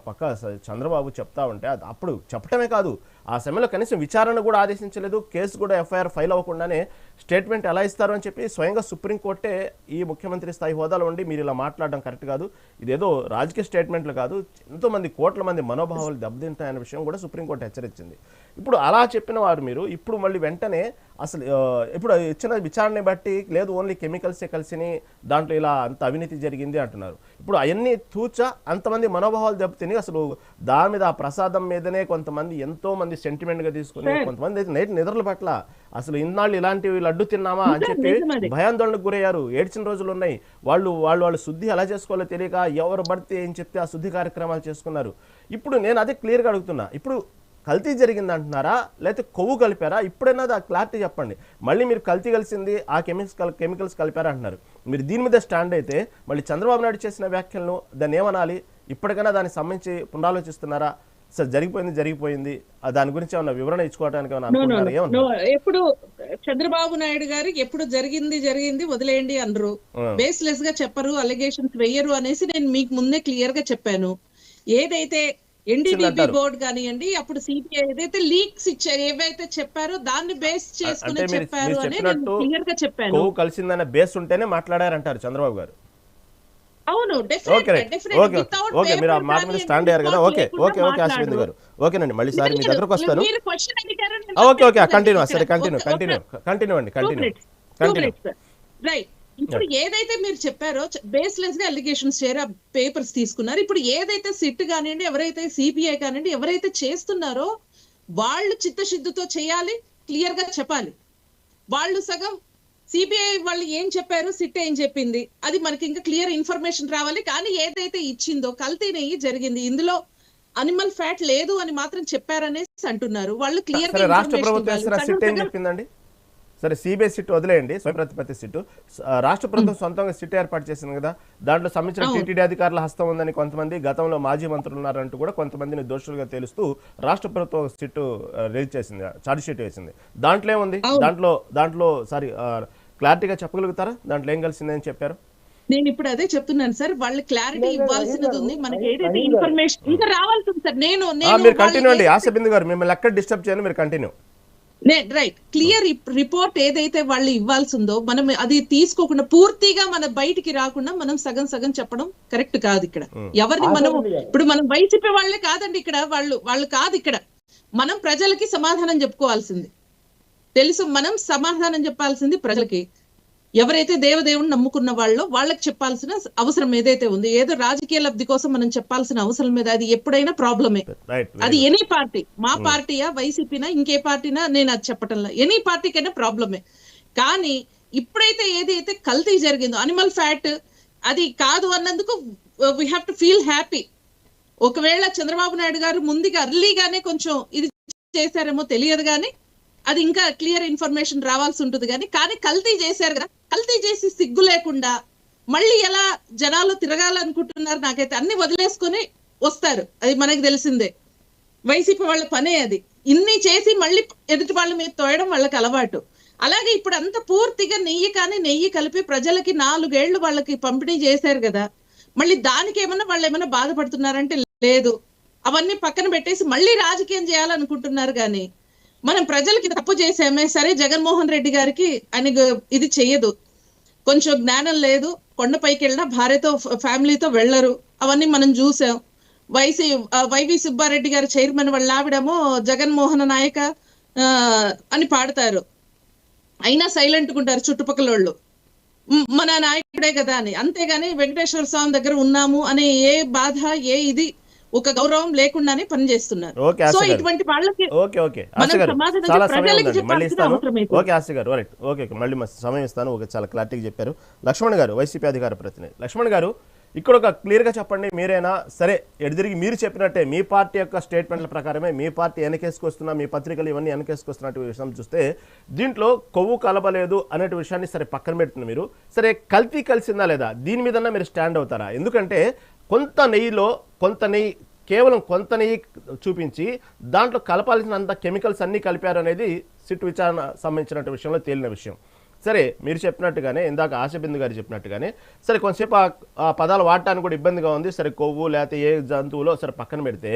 పక్క చంద్రబాబు చెప్తా ఉంటే, అప్పుడు చెప్పటమే కాదు, ఆ సమయంలో కనీసం విచారణ కూడా ఆదేశించలేదు, కేసు కూడా ఎఫ్ఐఆర్ ఫైల్ అవ్వకుండానే స్టేట్మెంట్ ఎలా ఇస్తారు అని చెప్పి స్వయంగా సుప్రీంకోర్టే ఈ ముఖ్యమంత్రి స్థాయి హోదాలో ఉండి మీరు ఇలా మాట్లాడడం కరెక్ట్ కాదు, ఇదేదో రాజకీయ స్టేట్మెంట్లు కాదు, ఎంతోమంది కోట్ల మంది మనోభావాలు దెబ్బతింటాయనే విషయం కూడా సుప్రీంకోర్టు హెచ్చరించింది. ఇప్పుడు అలా చెప్పిన వారు మీరు ఇప్పుడు మళ్ళీ వెంటనే అసలు ఇప్పుడు ఇచ్చిన విచారణని బట్టి లేదు, ఓన్లీ కెమికల్సే కలిసిని, దాంట్లో ఇలా అంత అవినీతి జరిగింది అంటున్నారు. ఇప్పుడు అవన్నీ అంతమంది మనోభావాలు దెబ్బతిని అసలు దాని మీద, ఆ ప్రసాదం మీదనే కొంతమంది ఎంతో మంది సెంటిమెంట్గా తీసుకుని, కొంతమంది అయితే నైట్ నిద్రల పట్ల అసలు ఇన్నాళ్ళు ఇలాంటివి లడ్డు తిన్నామా అని చెప్పి భయాందోళనకు గురయ్యారు. ఏడ్చిన రోజులు ఉన్నాయి. వాళ్ళు శుద్ధి ఎలా చేసుకోవాలో తెలియక ఎవరు పడితే ఏం చెప్తే ఆ శుద్ధి కార్యక్రమాలు చేసుకున్నారు. ఇప్పుడు నేను అదే క్లియర్గా అడుగుతున్నా, ఇప్పుడు కల్తీ జరిగింది అంటున్నారా, లేకపోతే కొవ్వు కలిపారా? ఇప్పుడైనా ఆ క్లారిటీ చెప్పండి. మళ్ళీ మీరు కల్తీ కలిసింది, ఆ కెమికల్స్ కలిపారా అంటున్నారు. మీరు దీని మీద స్టాండ్ అయితే మళ్ళీ చంద్రబాబు నాయుడు చేసిన వ్యాఖ్యలను దాన్ని ఏమనాలి? ఇప్పటికైనా దానికి సంబంధించి పునరాలోచిస్తున్నారా? సార్ జరిగిపోయింది దాని గురించి ఏమన్నా వివరణ ఇచ్చుకోవడానికి ఎప్పుడు చంద్రబాబు నాయుడు గారు ఎప్పుడు జరిగింది వదిలేయండి అనరు, బేస్లెస్ గా చెప్పరు, అలిగేషన్స్ వెయ్యరు అనేసి నేను మీకు ముందే క్లియర్ గా చెప్పాను. ఏదైతే ఎన్డీడీబీ బోర్డు కానివ్వండి, అప్పుడు సిబిఐ ఏదైతే లీక్స్ ఇచ్చారు, ఏవైతే చెప్పారో దాన్ని బేస్ చేసుకుని చెప్పారు అని నేను క్లియర్ గా చెప్పాను. కలిసిందన్న బేస్ ఉంటేనే మాట్లాడారంటారు చంద్రబాబు గారు. అవును, మీరు ఆ మాట మీద స్టాండ్ అయ్యారు కదా. ఓకే అశ్వింద్ గారు, ఓకేనండి. మళ్ళీ సార్ మీ దగ్గరకు వస్తాను. కంటిన్యూ. రైట్. ఇప్పుడు ఏదైతే మీరు చెప్పారో బేస్లెస్ గా అలిగేషన్స్ చేయరా, పేపర్స్ తీసుకున్నారు. ఇప్పుడు ఏదైతే సిట్ కానివ్వండి, ఎవరైతే సిబిఐ కానివ్వండి, ఎవరైతే చేస్తున్నారో వాళ్ళు చిత్తశుద్ధితో చేయాలి, క్లియర్ గా చెప్పాలి. వాళ్ళు సగం సిబిఐ వాళ్ళు ఏం చెప్పారు, సిట్ ఏం చెప్పింది, అది మనకి ఇంకా క్లియర్ ఇన్ఫర్మేషన్ రావాలి. కానీ ఏదైతే ఇచ్చిందో కల్తీ నెయ్యి జరిగింది, ఇందులో అనిమల్ ఫ్యాట్ లేదు అని మాత్రం చెప్పారనేసి అంటున్నారు వాళ్ళు. క్లియర్ గా రాష్ట్ర ప్రభుత్వం చెప్పిందండి. సరే సిబిఐ సిట్ వదిలేయండి, స్వయం ప్రతిపత్తి సిట్టు. రాష్ట్ర ప్రభుత్వం సొంతంగా సిట్ ఏర్పాటు చేసింది కదా, దాంట్లో సంబంధించిన టీటీడీ అధికారుల హస్తం ఉందని కొంతమంది, గతంలో మాజీ మంత్రులు ఉన్నారంటూ కూడా కొంతమందిని దోషులుగా తెలుస్తూ రాష్ట్ర ప్రభుత్వం సిట్టు రిలీజ్ చేసింది, ఛార్జ్ షీట్ వేసింది. దాంట్లో ఏముంది? దాంట్లో సారీ క్లారిటీగా చెప్పగలుగుతారా దాంట్లో ఏం కలిసిందని చెప్పారు? నేను ఇప్పుడు అదే చెప్తున్నాను సార్, వాళ్ళు క్లారిటీ ఇవ్వాల్సినది ఉంది. మనకి ఏదైతే ఇన్ఫర్మేషన్ ఇంకా రావాల్సి ఉంది సార్. మీరు కంటిన్యూ అండి, ఆశ బిందు గారు, మిమ్మల్ని ఎక్కడ డిస్టర్బ్ చేయను, మీరు కంటిన్యూ. రైట్, క్లియర్ రిపోర్ట్ ఏదైతే వాళ్ళు ఇవ్వాల్సి ఉందో మనం అది తీసుకోకుండా పూర్తిగా మన బయటికి రాకుండా మనం సగం సగం చెప్పడం కరెక్ట్ కాదు. ఇక్కడ ఎవరిని మనం ఇప్పుడు మనం వైసీపీ వాళ్ళే కాదండి, ఇక్కడ వాళ్ళు కాదు. ఇక్కడ మనం ప్రజలకి సమాధానం చెప్పుకోవాల్సింది తెలుసు, మనం సమాధానం చెప్పాల్సింది ప్రజలకి. ఎవరైతే దేవదేవుని నమ్ముకున్న వాళ్ళకి చెప్పాల్సిన అవసరం ఏదైతే ఉంది, ఏదో రాజకీయ లబ్ధి కోసం మనం చెప్పాల్సిన అవసరం మీద అది ఎప్పుడైనా ప్రాబ్లమే. అది ఎనీ పార్టీ, మా పార్టీయా వైసీపీనా ఇంకే పార్టీనా నేను అది చెప్పటంలో, ఎనీ పార్టీకైనా ప్రాబ్లమే. కానీ ఇప్పుడైతే ఏదైతే కల్తీ జరిగిందో అనిమల్ ఫ్యాట్ అది కాదు అన్నందుకు we have to feel happy. ఒకవేళ చంద్రబాబు నాయుడు గారు ముందుగా అర్లీగానే కొంచెం ఇది చేశారేమో తెలియదు, కానీ అది ఇంకా క్లియర్ ఇన్ఫర్మేషన్ రావాల్సి ఉంటుంది. కానీ కల్తీ చేశారు కదా, కల్తీ చేసి సిగ్గు లేకుండా మళ్ళీ ఎలా జనాలు తిరగాలనుకుంటున్నారు, నాకైతే అన్ని వదిలేసుకొని వస్తారు, అది మనకి తెలిసిందే. వైసీపీ వాళ్ళ పనే అది, ఇన్ని చేసి మళ్ళీ ఎదుటి వాళ్ళ మీద తోయడం వాళ్ళకి అలవాటు. అలాగే ఇప్పుడు అంత పూర్తిగా నెయ్యి కలిపి ప్రజలకి 4 ఏళ్లు వాళ్ళకి పంపిణీ చేశారు కదా, మళ్ళీ దానికి ఏమన్నా వాళ్ళు ఏమన్నా బాధపడుతున్నారంటే లేదు. అవన్నీ పక్కన పెట్టేసి మళ్ళీ రాజకీయం చేయాలనుకుంటున్నారు. కానీ మనం ప్రజలకి తప్పు చేసామే, సరే జగన్మోహన్ రెడ్డి గారికి ఆయన ఇది చెయ్యదు, కొంచెం జ్ఞానం లేదు, కొండపైకి వెళ్ళినా భార్యతో ఫ్యామిలీతో వెళ్ళరు, అవన్నీ మనం చూసాం. వైవి సుబ్బారెడ్డి గారు చైర్మన్ వాళ్ళ ఆవిడేమో జగన్మోహన్ నాయక అని పాడతారు, అయినా సైలెంట్ ఉంటారు చుట్టుపక్కల వాళ్ళు, మన నాయకుడే కదా అని. అంతేగాని వెంకటేశ్వర స్వామి దగ్గర ఉన్నాము అనే ఏ బాధ ఏ ఇది ఒక గౌరవం లేకుండానే పనిచేస్తున్నారు. సో ఇటువంటి వాళ్ళకి మళ్ళీ సమయం ఇస్తాను. చాలా క్లారిటీగా చెప్పారు. లక్ష్మణ్ గారు, వైసీపీ అధికార ప్రతినిధి. లక్ష్మణ్ గారు, ఇక్కడ ఒక క్లియర్ గా చెప్పండి, మీరైనా సరే ఎడిదిరిగి మీరు చెప్పినట్టే మీ పార్టీ యొక్క స్టేట్మెంట్ల ప్రకారమే మీ పార్టీ వెనకేసుకొస్తున్నా, మీ పత్రికలు ఇవన్నీ వెనకేసుకొస్తున్నట్టు విషయం చూస్తే దీంట్లో కొవ్వు కలపలేదు అనే విషయాన్ని సరే పక్కన పెడుతున్నారు మీరు. సరే కల్తీ కలిసిందా లేదా, దీని మీదన్నా మీరు స్టాండ్ అవుతారా? ఎందుకంటే కొంత నెయ్యి కేవలం కొంత నెయ్యి చూపించి దాంట్లో కలపాల్సినంత కెమికల్స్ అన్నీ కలిపారు అనేది సిట్ విచారణ సంబంధించిన విషయంలో తేలిన విషయం. సరే మీరు చెప్పినట్టుగానే, ఇందాక ఆశబిందు గారు చెప్పినట్టుగానే, సరే కొంతసేపు ఆ పదాలు వాడటానికి కూడా ఇబ్బందిగా ఉంది. సరే కొవ్వు లేకపోతే ఏ జంతువులో సరే పక్కన పెడితే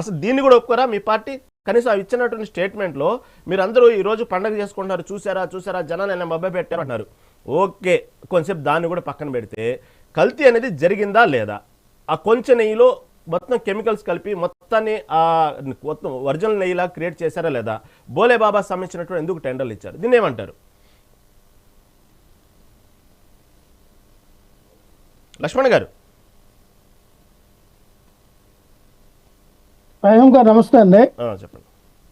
అసలు దీన్ని కూడా ఒప్పుకోరా మీ పార్టీ? కనీసం అవి ఇచ్చినటువంటి స్టేట్మెంట్లో మీరు అందరూ ఈరోజు పండుగ చేసుకుంటారు, చూసారా జనాలు ఎలా మభ్య పెట్టారంటున్నారు. ఓకే, కొంతసేపు దాన్ని కూడా పక్కన పెడితే కల్తీ అనేది జరిగిందా లేదా? ఆ కొంచెం నెయ్యిలో మొత్తం కెమికల్స్ కలిపి మొత్తాన్ని మొత్తం ఒరిజినల్ నెయ్యిలా క్రియేట్ చేశారా లేదా? బోలే బాబా సంబంధించినటువంటి ఎందుకు టెండర్లు ఇచ్చారు? దీన్ని ఏమంటారు? లక్ష్మణ్ గారు. నమస్తే అండి. చెప్పండి.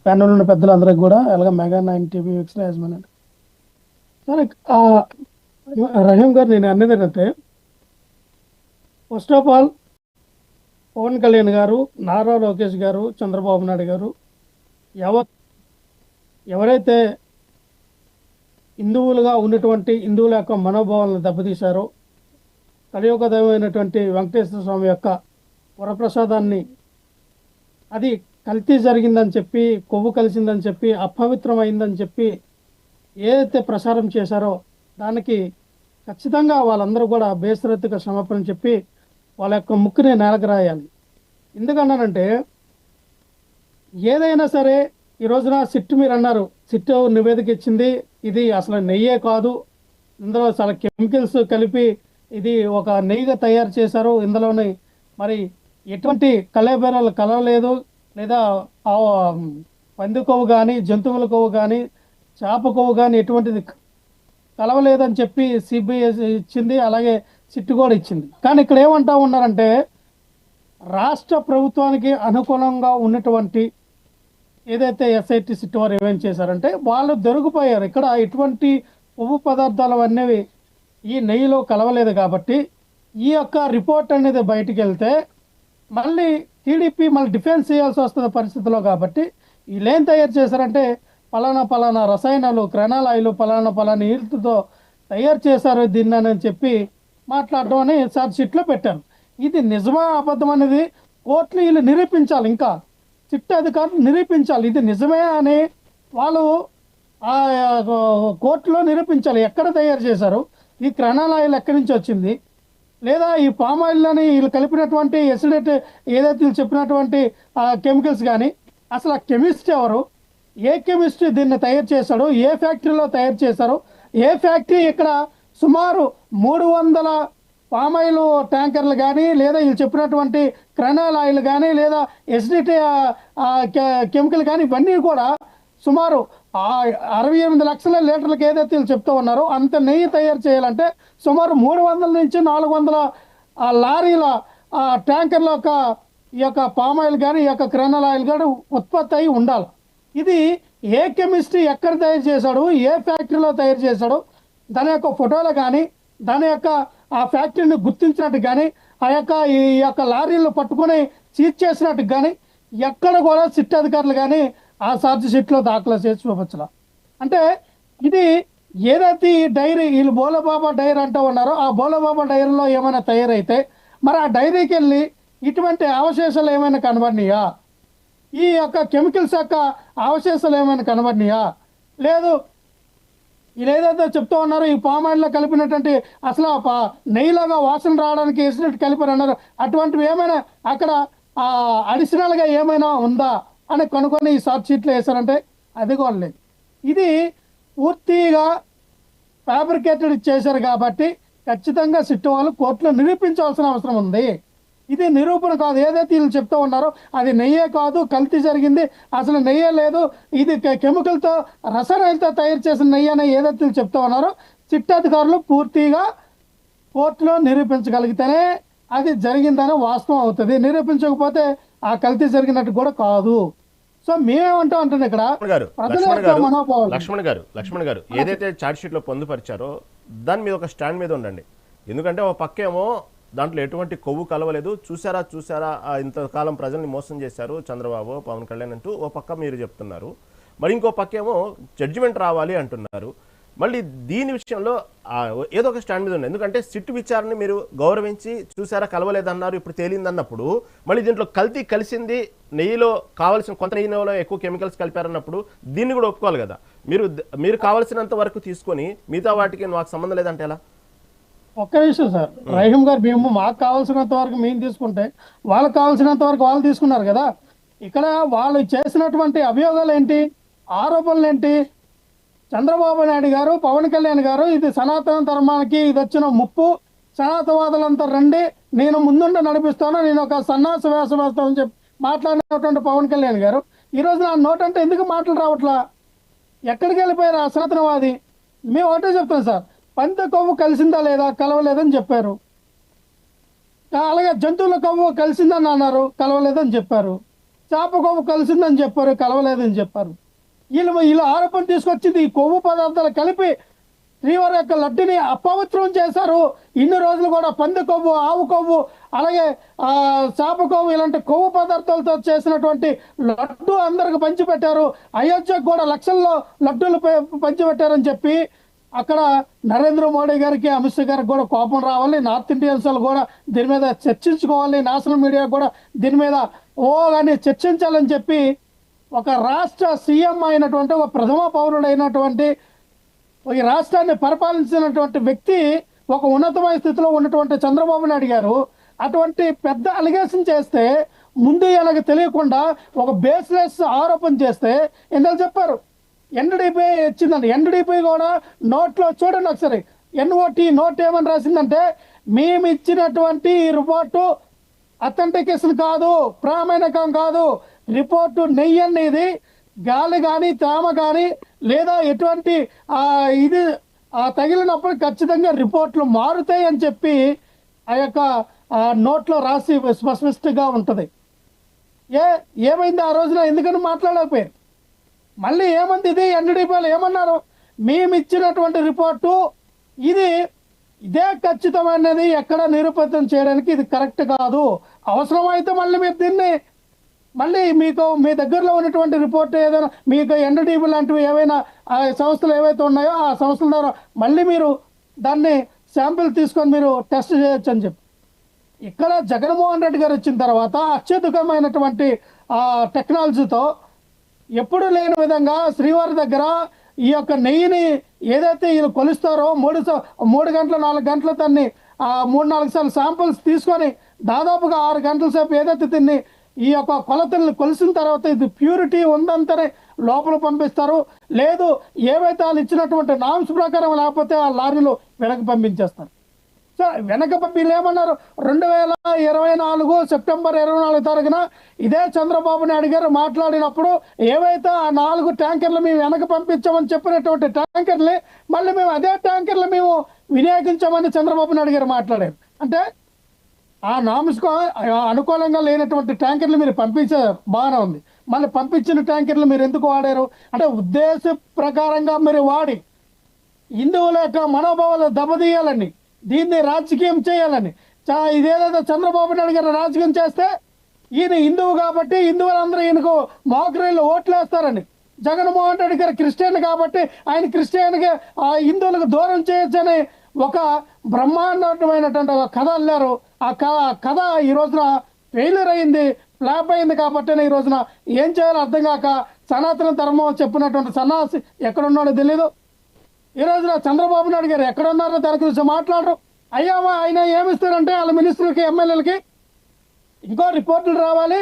ప్యానల్ ఉన్న పెద్దలందరికీ కూడా, అలాగే మెగా 9 టీవీ యాజమాన్ అండి. సరే రహీం గారు, నేను అనేది ఏంటంటే, first of all Pawan Kalyan garu, Nara Lokesh గారు, చంద్రబాబు నాయుడు గారు ఎవరైతే హిందువులుగా ఉన్నటువంటి హిందువుల యొక్క మనోభావాలను దెబ్బతీశారో, కలియుగ దైవమైనటువంటి వెంకటేశ్వర స్వామి యొక్క వరప్రసాదాన్ని అది కల్తీ జరిగిందని చెప్పి, కొవ్వు కలిసిందని చెప్పి, అపవిత్రమైందని చెప్పి ఏదైతే ప్రచారం చేశారో దానికి ఖచ్చితంగా వాళ్ళందరూ కూడా బేసరత్తుగా క్షమాపణ చెప్పి వాళ్ళ యొక్క ముక్కుని నేలకు రాయాలి. ఎందుకన్నానంటే, ఏదైనా సరే ఈ రోజున సిట్ మీరు అన్నారు, సిట్ నివేదిక ఇచ్చింది, ఇది అసలు నెయ్యే కాదు, ఇందులో చాలా కెమికల్స్ కలిపి ఇది ఒక నెయ్యిగా తయారు చేశారు, ఇందులోని మరి ఎటువంటి కళేబరాలు కలవలేదు, లేదా పంది కొవ్వు కానీ, జంతువుల కొవ్వు కానీ, చేప కొవ్వు కానీ ఎటువంటిది కలవలేదని చెప్పి సిబిఐ ఇచ్చింది, అలాగే సిట్ కూడా ఇచ్చింది. కానీ ఇక్కడ ఏమంటా ఉన్నారంటే, రాష్ట్ర ప్రభుత్వానికి అనుకూలంగా ఉన్నటువంటి ఏదైతే ఎస్ఐటి సిట్ వారు ఏమేం చేశారంటే, వాళ్ళు దొరికిపోయారు. ఇక్కడ ఎటువంటి కొవ్వు పదార్థాలు అనేవి ఈ నెయ్యిలో కలవలేదు. కాబట్టి ఈ యొక్క రిపోర్ట్ అనేది బయటికి వెళ్తే మళ్ళీ టీడీపీ మళ్ళీ డిఫెన్స్ చేయాల్సి వస్తున్న పరిస్థితిలో, కాబట్టి వీళ్ళు ఏం తయారు చేశారంటే పలానా రసాయనాలు క్రెనాల్ ఆయిల్ పలానా నీళ్ళతో తయారు చేశారు దీన్ని అని చెప్పి మాట్లాడడం అని ఛార్జ్ షీట్లో పెట్టారు. ఇది నిజమా అబద్ధం అనేది కోర్టులు వీళ్ళు నిరూపించాలి, ఇంకా చిట్ట అధికారులు నిరూపించాలి ఇది నిజమే అని వాళ్ళు ఆ కోర్టులో నిరూపించాలి. ఎక్కడ తయారు చేశారు, ఈ క్రెనాల్ ఆయిల్ ఎక్కడి నుంచి వచ్చింది, లేదా ఈ పామ్ ఆయిల్ని వీళ్ళు కలిపినటువంటి ఎసిడేట్ ఏదైతే వీళ్ళు చెప్పినటువంటి కెమికల్స్ కానీ అసలు ఆ కెమిస్ట్ ఎవరు, ఏ కెమిస్ట్ దీన్ని తయారు చేశాడు, ఏ ఫ్యాక్టరీలో తయారు చేశారు, ఏ ఫ్యాక్టరీ ఇక్కడ సుమారు 300 పామ్ ఆయిల్ ట్యాంకర్లు కానీ లేదా వీళ్ళు చెప్పినటువంటి క్రెనాల్ ఆయిల్ కానీ లేదా ఎసిడిటీ కెమికల్ కానీ ఇవన్నీ కూడా సుమారు 68 లక్షల లీటర్లకు ఏదైతే వీళ్ళు చెప్తూ ఉన్నారో అంత నెయ్యి తయారు చేయాలంటే సుమారు 300 నుంచి 400 లారీల ట్యాంకర్ల ఈ యొక్క పామ్ ఆయిల్ కానీ ఈ యొక్క క్రెనాల్ ఆయిల్ కానీ ఉత్పత్తి అయి ఉండాలి. ఇది ఏ కెమిస్ట్రీ ఎక్కడ తయారు చేశాడు, ఏ ఫ్యాక్టరీలో తయారు చేశాడు, దాని యొక్క ఫోటోలు కానీ దాని యొక్క ఆ ఫ్యాక్టరీని గుర్తించినట్టు కానీ ఈ యొక్క లారీలు పట్టుకొని సీజ్ చేసినట్టు కానీ ఎక్కడ కూడా సిట్ అధికారులు కానీ ఆ ఛార్జ్ షీట్లో దాఖలు చేసి చూపించాల. అంటే ఇది ఏదైతే ఈ డైరీ వీళ్ళు బోలబాబా డైరీ అంటూ ఉన్నారో ఆ బోలబాబా డైరీలో ఏమైనా తయారైతే మరి ఆ డైరీకి వెళ్ళి ఇటువంటి అవశేషాలు ఏమైనా కనబడినాయా, ఈ యొక్క కెమికల్స్ యొక్క అవశేషాలు ఏమైనా కనబడినాయా, లేదు వీళ్ళు ఏదైతే చెప్తూ ఉన్నారో ఈ పామ్ ఆయిల్లో కలిపినటువంటి అసలు నెయ్యిలాగా వాసన రావడానికి వేసినట్టు కలిపారు అన్నారు, అటువంటివి ఏమైనా అక్కడ అడిషనల్గా ఏమైనా ఉందా అని కనుక్కొని ఈ ఛార్జ్ షీట్లో వేశారంటే అది కూడా లేదు. ఇది పూర్తిగా ఫ్యాబ్రికేటెడ్ చేశారు కాబట్టి ఖచ్చితంగా సిట్ వాళ్ళు కోర్టులో నిరూపించాల్సిన అవసరం ఉంది. ఇది నిరూపణ కాదు, ఏదైతే వీళ్ళు చెప్తూ ఉన్నారో అది నెయ్యే కాదు, కల్తీ జరిగింది, అసలు నెయ్యే లేదు, ఇది కెమికల్తో రసాయనాలతో తయారు చేసిన నెయ్యి అని ఏదైతే వీళ్ళు చెప్తూ ఉన్నారో సిట్ అధికారులు పూర్తిగా కోర్టులో నిరూపించగలిగితేనే అది జరిగిందని వాస్తవం అవుతుంది. నిరూపించకపోతే ఆ కల్తీ జరిగినట్టు కూడా కాదు. సో మేమేమంటాం అంటే ఇక్కడ లక్ష్మణ్ గారు ఏదైతే ఛార్జ్ షీట్ లో పొందుపరిచారో దాని మీద ఒక స్టాండ్ మీద ఉండండి. ఎందుకంటే ఒక పక్కేమో దాంట్లో ఎటువంటి కొవ్వు కలవలేదు, చూసారా ఇంతకాలం ప్రజల్ని మోసం చేశారు చంద్రబాబు పవన్ కళ్యాణ్ అంటూ ఓ పక్క మీరు చెప్తున్నారు, మరి ఇంకో పక్కేమో జడ్జిమెంట్ రావాలి అంటున్నారు. మళ్ళీ దీని విషయంలో ఏదో ఒక స్టాండ్ మీద ఉంది. ఎందుకంటే సిట్ విచారణని మీరు గౌరవించి చూసారా కలవలేదన్నారు, ఇప్పుడు తేలిందన్నప్పుడు మళ్ళీ దీంట్లో కల్తీ కలిసింది, నెయ్యిలో కావాల్సిన కొంత నెయ్యిలో ఎక్కువ కెమికల్స్ కలిపారన్నప్పుడు దీన్ని కూడా ఒప్పుకోవాలి కదా. మీరు కావాల్సినంత వరకు తీసుకొని మిగతా వాటికి మాకు సంబంధం లేదంటే ఎలా? ఒక్క విషయం సార్, రహీం గారు మేము మాకు కావాల్సినంత వరకు మేము తీసుకుంటే వాళ్ళకి కావాల్సినంత వరకు వాళ్ళు తీసుకున్నారు కదా. ఇక్కడ వాళ్ళు చేసినటువంటి అభియోగాలు ఏంటి, ఆరోపణలు ఏంటి, చంద్రబాబు నాయుడు గారు పవన్ కళ్యాణ్ గారు ఇది సనాతన ధర్మానికి ఇది వచ్చిన ముప్పు, సనాతనవాదులంతా రండి నేను ముందుండి నడిపిస్తాను, నేను ఒక సన్నాస వేషం వేస్తానని చెప్పి మాట్లాడినటువంటి పవన్ కళ్యాణ్ గారు ఈరోజు నా నోటంటే ఎందుకు మాటలు రావట్లా, ఎక్కడికి వెళ్ళిపోయారు ఆ సనాతనవాది? మేము ఒకటే చెప్తాం సార్, పంది కొవ్వు కలిసిందా లేదా, కలవలేదని చెప్పారు. అలాగే జంతువుల కొవ్వు కలిసిందని అన్నారు, కలవలేదని చెప్పారు. చేప కొవ్వు కలిసిందని చెప్పారు, కలవలేదని చెప్పారు. వీళ్ళు ఆరోపణ తీసుకొచ్చింది ఈ కొవ్వు పదార్థాలు కలిపి శ్రీవారి యొక్క లడ్డుని అపవిత్రం చేశారు. ఇన్ని రోజులు కూడా పంది కొవ్వు, ఆవు కొవ్వు, అలాగే చేప కొవ్వు ఇలాంటి కొవ్వు పదార్థాలతో చేసినటువంటి లడ్డు అందరికి పంచిపెట్టారు. అయోధ్యకు కూడా లక్షల్లో లడ్డూలు పంచిపెట్టారని చెప్పి అక్కడ నరేంద్ర మోడీ గారికి అమిత్ షా గారికి కూడా కోపం రావాలి. నార్త్ ఇండియన్స్ వాళ్ళు కూడా దీని మీద చర్చించుకోవాలి, నేషనల్ మీడియా కూడా దీని మీద కానీ చర్చించాలని చెప్పి ఒక రాష్ట్ర సీఎం అయినటువంటి ఒక ప్రథమ పౌరుడు అయినటువంటి ఈ రాష్ట్రాన్ని పరిపాలించినటువంటి వ్యక్తి ఒక ఉన్నతమైన స్థితిలో ఉన్నటువంటి చంద్రబాబు నాయుడు గారు అటువంటి పెద్ద అలిగేషన్ చేస్తే ముందు ఎలాగ తెలియకుండా ఒక బేస్లెస్ ఆరోపణ చేస్తే ఎందుకు చెప్పారు ఎన్డీపీ ఇచ్చిందండి. ఎన్డీపీ కూడా నోట్లో చూడండి ఒకసారి, ఎన్ఓటి నోట్ ఏమని రాసిందంటే మేము ఇచ్చినటువంటి రిపోర్టు అథెంటికేషన్ కాదు, ప్రామాణికం కాదు, రిపోర్టు నెయ్యి అనేది గాలి కానీ తేమ కానీ లేదా ఎటువంటి ఇది తగిలినప్పుడు ఖచ్చితంగా రిపోర్ట్లు మారుతాయి అని చెప్పి ఆ యొక్క నోట్లో రాసి స్పష్టంగా ఉంటుంది. ఏమైంది ఆ రోజున ఎందుకని మాట్లాడకపోయారు? మళ్ళీ ఏమంది ఇది ఎన్డీపీలు ఏమన్నారు, మేము ఇచ్చినటువంటి రిపోర్టు ఇదే ఖచ్చితమైనది, ఎక్కడ నిరూపితం చేయడానికి ఇది కరెక్ట్ కాదు, అవసరమైతే మళ్ళీ మీరు దీన్ని మళ్ళీ మీకు మీ దగ్గరలో ఉన్నటువంటి రిపోర్ట్ ఏదైనా మీకు ఎన్డీటీవీ లాంటివి ఏవైనా ఆ సంస్థలు ఏవైతే ఉన్నాయో ఆ సంస్థల ద్వారా మళ్ళీ మీరు దాన్ని శాంపిల్ తీసుకొని మీరు టెస్ట్ చేయొచ్చు అని చెప్పి. ఇక్కడ జగన్మోహన్ రెడ్డి గారు వచ్చిన తర్వాత అత్యధికమైనటువంటి టెక్నాలజీతో ఎప్పుడు లేని విధంగా శ్రీవారి దగ్గర ఈ యొక్క నెయ్యిని ఏదైతే వీళ్ళు కొలుస్తారో 3 గంటల 4 గంటల దాన్ని 3-4 సార్లు శాంపుల్స్ తీసుకొని దాదాపుగా 6 గంటల సేపు ఏదైతే దీన్ని ఈ యొక్క కొలతల్ని కొలిసిన తర్వాత ఇది ప్యూరిటీ ఉందంతనే లోపల పంపిస్తారు. లేదు ఏవైతే వాళ్ళు ఇచ్చినటువంటి నామ్స్ ప్రకారం లేకపోతే ఆ లారీలు వెనక్కి పంపించేస్తారు. సో వెనక వీళ్ళు ఏమన్నారు, 2024 సెప్టెంబర్ 24 తారీఖున ఇదే చంద్రబాబు నాయుడు గారు మాట్లాడినప్పుడు ఏవైతే ఆ 4 ట్యాంకర్లు మేము వెనక పంపించామని చెప్పినటువంటి ట్యాంకర్ని మళ్ళీ మేము అదే ట్యాంకర్లు మేము వినియోగించామని చంద్రబాబు నాయుడు గారు మాట్లాడారు. అంటే ఆ నామ్స్కు అనుకూలంగా లేనటువంటి ట్యాంకర్లు మీరు పంపించారు, బాగానే ఉంది. మళ్ళీ పంపించిన ట్యాంకర్లు మీరు ఎందుకు వాడారు అంటే ఉద్దేశ ప్రకారంగా మీరు వాడి హిందువుల యొక్క మనోభావాలు దెబ్బతీయాలని, దీన్ని రాజకీయం చేయాలని ఇదేదైతే చంద్రబాబు నాయుడు గారు రాజకీయం చేస్తే ఈయన హిందువు కాబట్టి హిందువులందరూ ఈయనకు మోకరీళ్ళు ఓట్లు వేస్తారని, జగన్మోహన్ రెడ్డి గారు క్రిస్టియన్ కాబట్టి ఆయన క్రిస్టియన్గా హిందువులకు దూరం చేయొచ్చని ఒక బ్రహ్మాండమైనటువంటి ఒక కథ అల్లారు. ఆ కథ ఈ రోజున ఫెయిల్యూర్ అయింది, ఫ్లాప్ అయింది. కాబట్టి ఈ రోజున ఏం చేయాలో అర్థం కాక సనాతన ధర్మం చెప్పినటువంటి సన్నాసి ఎక్కడున్నాడో తెలీదు. ఈ రోజున చంద్రబాబు నాయుడు గారు ఎక్కడున్నారో దాని గురించి మాట్లాడరు. అయ్యావా ఆయన ఏమిస్తారంటే వాళ్ళ మినిస్టర్లకి ఎమ్మెల్యేలకి ఇంకో రిపోర్టులు రావాలి,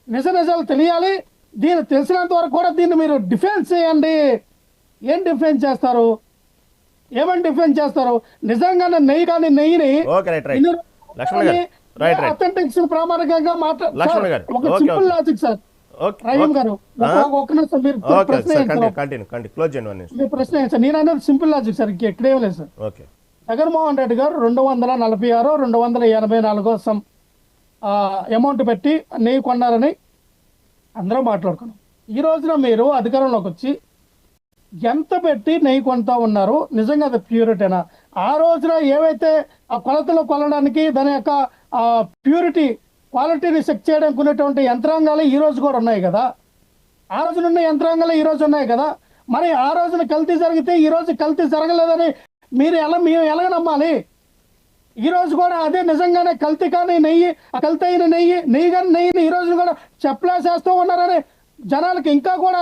నిజాలు తెలియాలి. దీన్ని తెలిసినంత వరకు కూడా దీన్ని మీరు డిఫెన్స్ చేయండి. ఏం డిఫెన్స్ చేస్తారు, ఏమని డిఫెన్స్ చేస్తారు? నిజంగానే నెయ్యిని అథెంటిక్స్ ప్రామాణికంగా మాట్లాడారు. ఒక సింపుల్ లాజిక్ సార్ రహీం గారు, ఒక నిమిషం మీరు ప్రశ్న సార్. నేను అనేది సింపుల్ లాజిక్ సార్, ఎక్కడేం లేదు సార్. జగన్మోహన్ రెడ్డి గారు 246 284 అమౌంట్ పెట్టి నెయ్యి కొన్నారని అందరూ మాట్లాడుకున్నాం. ఈ రోజున మీరు అధికారంలోకి వచ్చి ఎంత పెట్టి నెయ్యి కొంటా ఉన్నారు, నిజంగా అది ప్యూరిటీనా? ఆ రోజున ఏవైతే ఆ కొలతలు కొలడానికి దాని యొక్క ప్యూరిటీ క్వాలిటీని చెక్ చేయడానికి ఉన్నటువంటి యంత్రాంగాలు ఈ రోజు కూడా ఉన్నాయి కదా. ఆ రోజున ఉన్న యంత్రాంగాలు ఈ రోజు ఉన్నాయి కదా. మరి ఆ రోజున కల్తీ జరిగితే ఈ రోజు కల్తీ జరగలేదని మేము ఎలాగ నమ్మాలి? ఈ రోజు కూడా అదే నిజంగానే కల్తీ కానీ కల్తీ అయిన నెయ్యి కానీ నెయ్యిని ఈ రోజు కూడా చెప్పలేసేస్తూ ఉన్నారని జనాలకి ఇంకా కూడా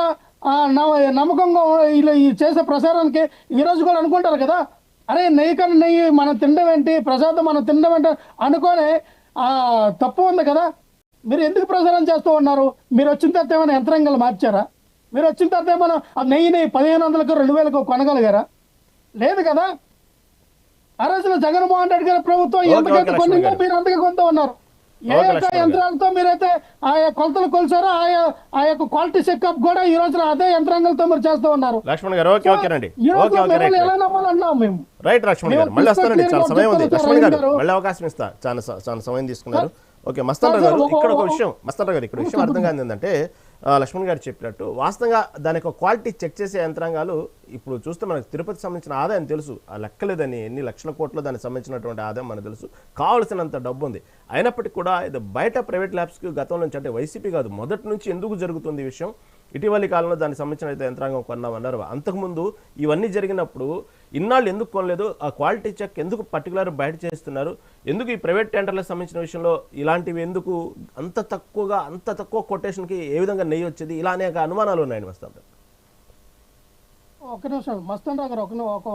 నమ్మకంగా ఇలా చేసే ప్రసారానికి ఈ రోజు కూడా అనుకుంటారు కదా. అరే నెయ్యి కానీ నెయ్యి మనం తినడం ఏంటి, ప్రసాదం మనం తినడం ఏంటి అనుకోని తప్పు ఉంది కదా. మీరు ఎందుకు ప్రసారం చేస్తూ ఉన్నారు? మీరు వచ్చిన తర్వాత ఏమైనా యంత్రాంగాలు మార్చారా? మీరు వచ్చిన తర్వాత ఏమైనా ఆ నెయ్యిని 1500కు 2000కు కొనగలిగారా? లేదు కదా. ఆ రోజున జగన్మోహన్ రెడ్డి గారి ప్రభుత్వం ఎంతకైతే కొన్నిందో మీరు అంతగా కొంటూ ఉన్నారు. ఏ యొక్క యంత్రాలతో మీరైతే ఆ కొలతలు కొలిసారో ఆ యొక్క క్వాలిటీ చెకప్ కూడా ఈ రోజున అదే యంత్రాంగాలతో మీరు చేస్తూ ఉన్నారు. ఎలా నమ్మాలన్నాం మేము? రైట్ లక్ష్మణ్ గారు, మళ్ళీ వస్తానండి, చాలా సమయం ఉంది. లక్ష్మణ్ గారు మళ్ళీ అవకాశం ఇస్తా, చాలా సమయం తీసుకున్నారు. ఓకే మస్తాన్ గారు, ఇక్కడ ఒక విషయం అర్థం కాదు ఏంటంటే లక్ష్మణ్ గారు చెప్పినట్టు వాస్తవంగా దాని యొక్క క్వాలిటీ చెక్ చేసే యంత్రాంగాలు ఇప్పుడు చూస్తే మనకు తిరుపతికి సంబంధించిన ఆదాయం తెలుసు, ఆ లెక్కలేదని ఎన్ని లక్షల కోట్లు దానికి సంబంధించినటువంటి ఆదాయం మనకు తెలుసు, కావాల్సినంత డబ్బు ఉంది. అయినప్పటికీ కూడా ఇది బయట ప్రైవేట్ ల్యాబ్స్కి గతం నుంచి అంటే వైసీపీ కాదు మొదటి నుంచి ఎందుకు జరుగుతుంది ఈ విషయం? ఇటీవలి కాలంలో దానికి సంబంధించిన యంత్రాంగం కొన్నామన్నారు. అంతకుముందు ఇవన్నీ జరిగినప్పుడు ఇన్నాళ్ళు ఎందుకు కొనలేదు? ఆ క్వాలిటీ చెక్ ఎందుకు పర్టికులర్ బయట చేస్తున్నారు? ఎందుకు ఈ ప్రైవేట్ టెండర్లకు సంబంధించిన విషయంలో ఇలాంటివి ఎందుకు అంత తక్కువ కొటేషన్కి ఏ విధంగా నెయ్యి వచ్చేది? ఇలా అనేక అనుమానాలు ఉన్నాయండి మస్తాన్ గారు. ఒక్క నిమిషం మస్తాన్ రావు గారు,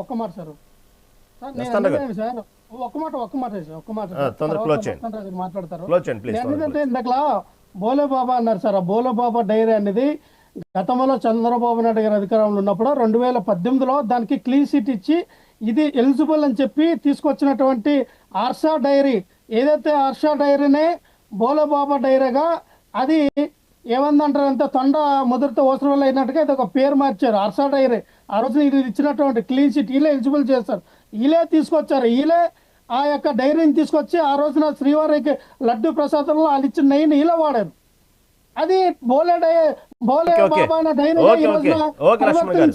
ఒక్క మాట సార్. మాట్లాడతారు ఇందాక బోలే బాబా అన్నారు సార్. ఆ బోలే బాబా డైరీ అనేది గతంలో చంద్రబాబు నాయుడు గారి అధికారంలో ఉన్నప్పుడు 2018లో దానికి క్లీన్ చిట్ ఇచ్చి ఇది ఎలిజిబుల్ అని చెప్పి తీసుకొచ్చినటువంటి ఆర్షా డైరీ, ఏదైతే ఆర్షా డైరీనే బోలే బాబా డైరీగా అది ఏమందంటారంటే తొండ ముదిరితో అవసరం అయినట్టుగా ఇది ఒక పేరు మార్చారు ఆర్షా డైరీ. ఆ రోజున ఇది ఇచ్చినటువంటి క్లీన్ చిట్ వీళ్ళే ఎలిజిబుల్ చేస్తారు, వీళ్ళే తీసుకొచ్చారు. వీళ్ళే ఆ యొక్క డైరీని తీసుకొచ్చి ఆ రోజున శ్రీవారికి లడ్డు ప్రసాదంలో వాళ్ళు ఇచ్చిన నెయ్యిని ఇలా వాడారు. అది బోలే బాబా అనే డైరీ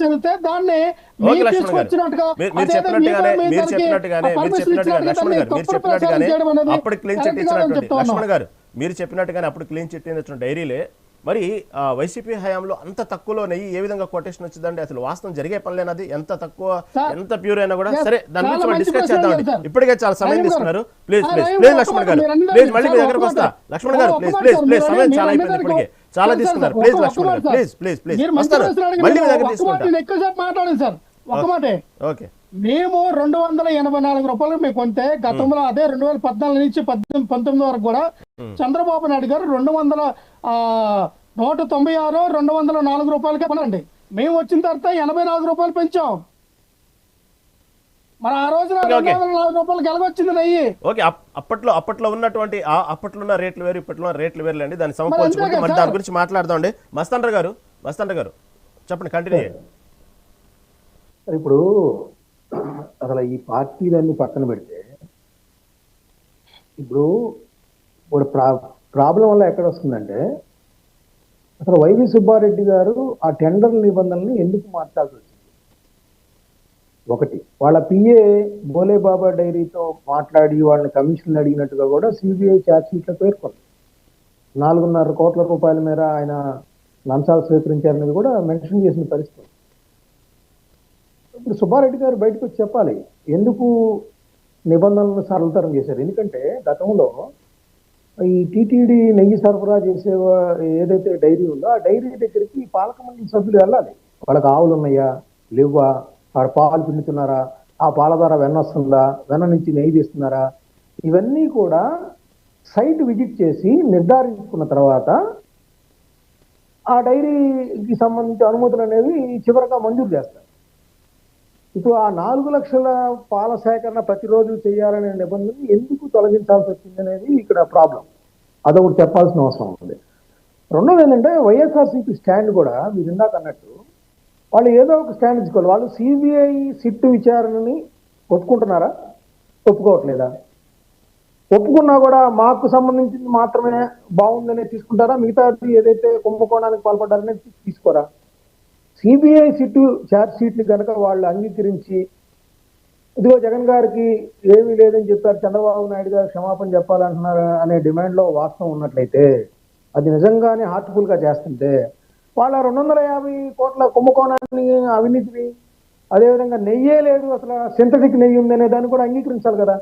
చెందితే దాన్ని తీసుకొచ్చినట్టుగా మీరు చెప్పినట్టుగానే అప్పుడు క్లీన్ చిట్ ఇచ్చిన డైరీలే మరి వైసీపీ హయాంలో అంత తక్కువలో నెయ్యి ఏ విధంగా కొటేషన్ వచ్చిందండి? అసలు వాస్తవం జరిగే పనిలేనది, ఎంత తక్కువ ఎంత ప్యూర్ అయినా కూడా. సరే, దాని గురించి మనం డిస్కస్ చేద్దామండి. ఇప్పటికే చాలా సమయం తీసుకున్నారు. ప్లీజ్ ప్లీజ్ ప్లీజ్ లక్ష్మణ్ గారు, ప్లీజ్ మళ్ళీ మీ దగ్గరకు వస్తా. లక్ష్మణ్ గారు ప్లీజ్ ప్లీజ్ ప్లీజ్, సమయం చాలా అయిపోయింది ఇప్పటికే, చాలా తీసుకున్నారు. ప్లీజ్ లక్ష్మణ్ గారు, ప్లీజ్ ప్లీజ్ ప్లీజ్ వస్తాను, మళ్ళీ మీ దగ్గర తీసుకుంటాను. ఎక్కువసేపు మాట్లాడండి సార్, ఒక మాటే. ఓకే, మేము 284 రూపాయలు మేము కొంటే గతంలో అదే 2014 నుంచి 19 వరకు కూడా చంద్రబాబు నాయుడు గారు 196 204 రూపాయలకే కొనండి. మేము వచ్చిన తర్వాత 84 రూపాయలు పెంచాం. మరి ఆ రోజున 204 రూపాయలకి ఎలాగొచ్చింది నెయ్యి? ఓకే, అప్పట్లో ఉన్నటువంటి అప్పట్లో ఉన్న రేట్లు వేరు, ఇప్పట్లో రేట్లు వేరులేండి. దాన్ని సమపోల్చుకుంటే మరి దాని గురించి మాట్లాడదాం అండి. మస్తాండ్ర గారు చెప్పండి, కంటిన్యూ చేయండి. ఇప్పుడు అసలు ఈ పార్టీలన్నీ పక్కన పెడితే ఇప్పుడు ప్రాబ్లం వల్ల ఎక్కడ వస్తుందంటే, అసలు వైవి సుబ్బారెడ్డి గారు ఆ టెండర్ నిబంధనల్ని ఎందుకు మార్చాల్సి వచ్చింది? ఒకటి, వాళ్ళ పిఏ బోలే బాబా డైరీతో మాట్లాడి వాళ్ళని కమిషన్ అడిగినట్టుగా కూడా సిబిఐ ఛార్జ్ షీట్లో పేర్కొంది. 4.5 కోట్ల రూపాయల మేర ఆయన లంచాలు స్వీకరించారనేది కూడా మెన్షన్ చేసిన పరిస్థితి. ఇప్పుడు సుబ్బారెడ్డి గారు బయటకు వచ్చి చెప్పాలి ఎందుకు నిబంధనలను సరళతరం చేశారు. ఎందుకంటే గతంలో ఈ టీటీడీ నెయ్యి సరఫరా చేసే ఏదైతే డైరీ ఉందో ఆ డైరీ దగ్గరికి పాలక మండలి సభ్యులు వెళ్ళాలి. వాళ్ళకి ఆవులు ఉన్నాయా లేవా, వాడు పాలు పిండుతున్నారా, ఆ పాల ద్వారా వెన్న వస్తుందా, వెన్న నుంచి నెయ్యి తీస్తున్నారా, ఇవన్నీ కూడా సైట్ విజిట్ చేసి నిర్ధారించుకున్న తర్వాత ఆ డైరీకి సంబంధించి అనుమతులు అనేవి చివరిగా మంజూరు చేస్తారు. ఇప్పుడు ఆ 4 లక్షల పాల సేకరణ ప్రతిరోజు చేయాలనే నిబంధన ఎందుకు తొలగించాల్సి వచ్చింది అనేది ఇక్కడ ప్రాబ్లం. అదొకటి చెప్పాల్సిన అవసరం ఉంది. రెండోది ఏంటంటే, వైఎస్ఆర్సీపీ స్టాండ్ కూడా మీరు ఇందాక అన్నట్టు వాళ్ళు ఏదో ఒక స్టాండ్ తీసుకోవాలి. వాళ్ళు సిబిఐ సిట్ విచారణని ఒప్పుకుంటున్నారా? ఒప్పుకోవట్లేదా? ఒప్పుకున్నా కూడా మాకు సంబంధించింది మాత్రమే బాగుందనే తీసుకుంటారా? మిగతాది ఏదైతే కుంభకోణానికి పాల్పడ్డారనే తీసుకోరా? సిబిఐ సిట్టు ఛార్జ్ షీట్ని కనుక వాళ్ళు అంగీకరించి, ఇదిగో జగన్ గారికి ఏమీ లేదని చెప్పారు, చంద్రబాబు నాయుడు గారు క్షమాపణ చెప్పాలంటున్నారు అనే డిమాండ్లో వాస్తవం ఉన్నట్లయితే, అది నిజంగానే హార్ట్ఫుల్గా చేస్తుంటే, వాళ్ళ 250 కోట్ల కుంభకోణాన్ని, అవినీతిని, అదేవిధంగా నెయ్యే లేదు అసలు సింథటిక్ నెయ్యి ఉందనే దాన్ని కూడా అంగీకరించాలి కదా.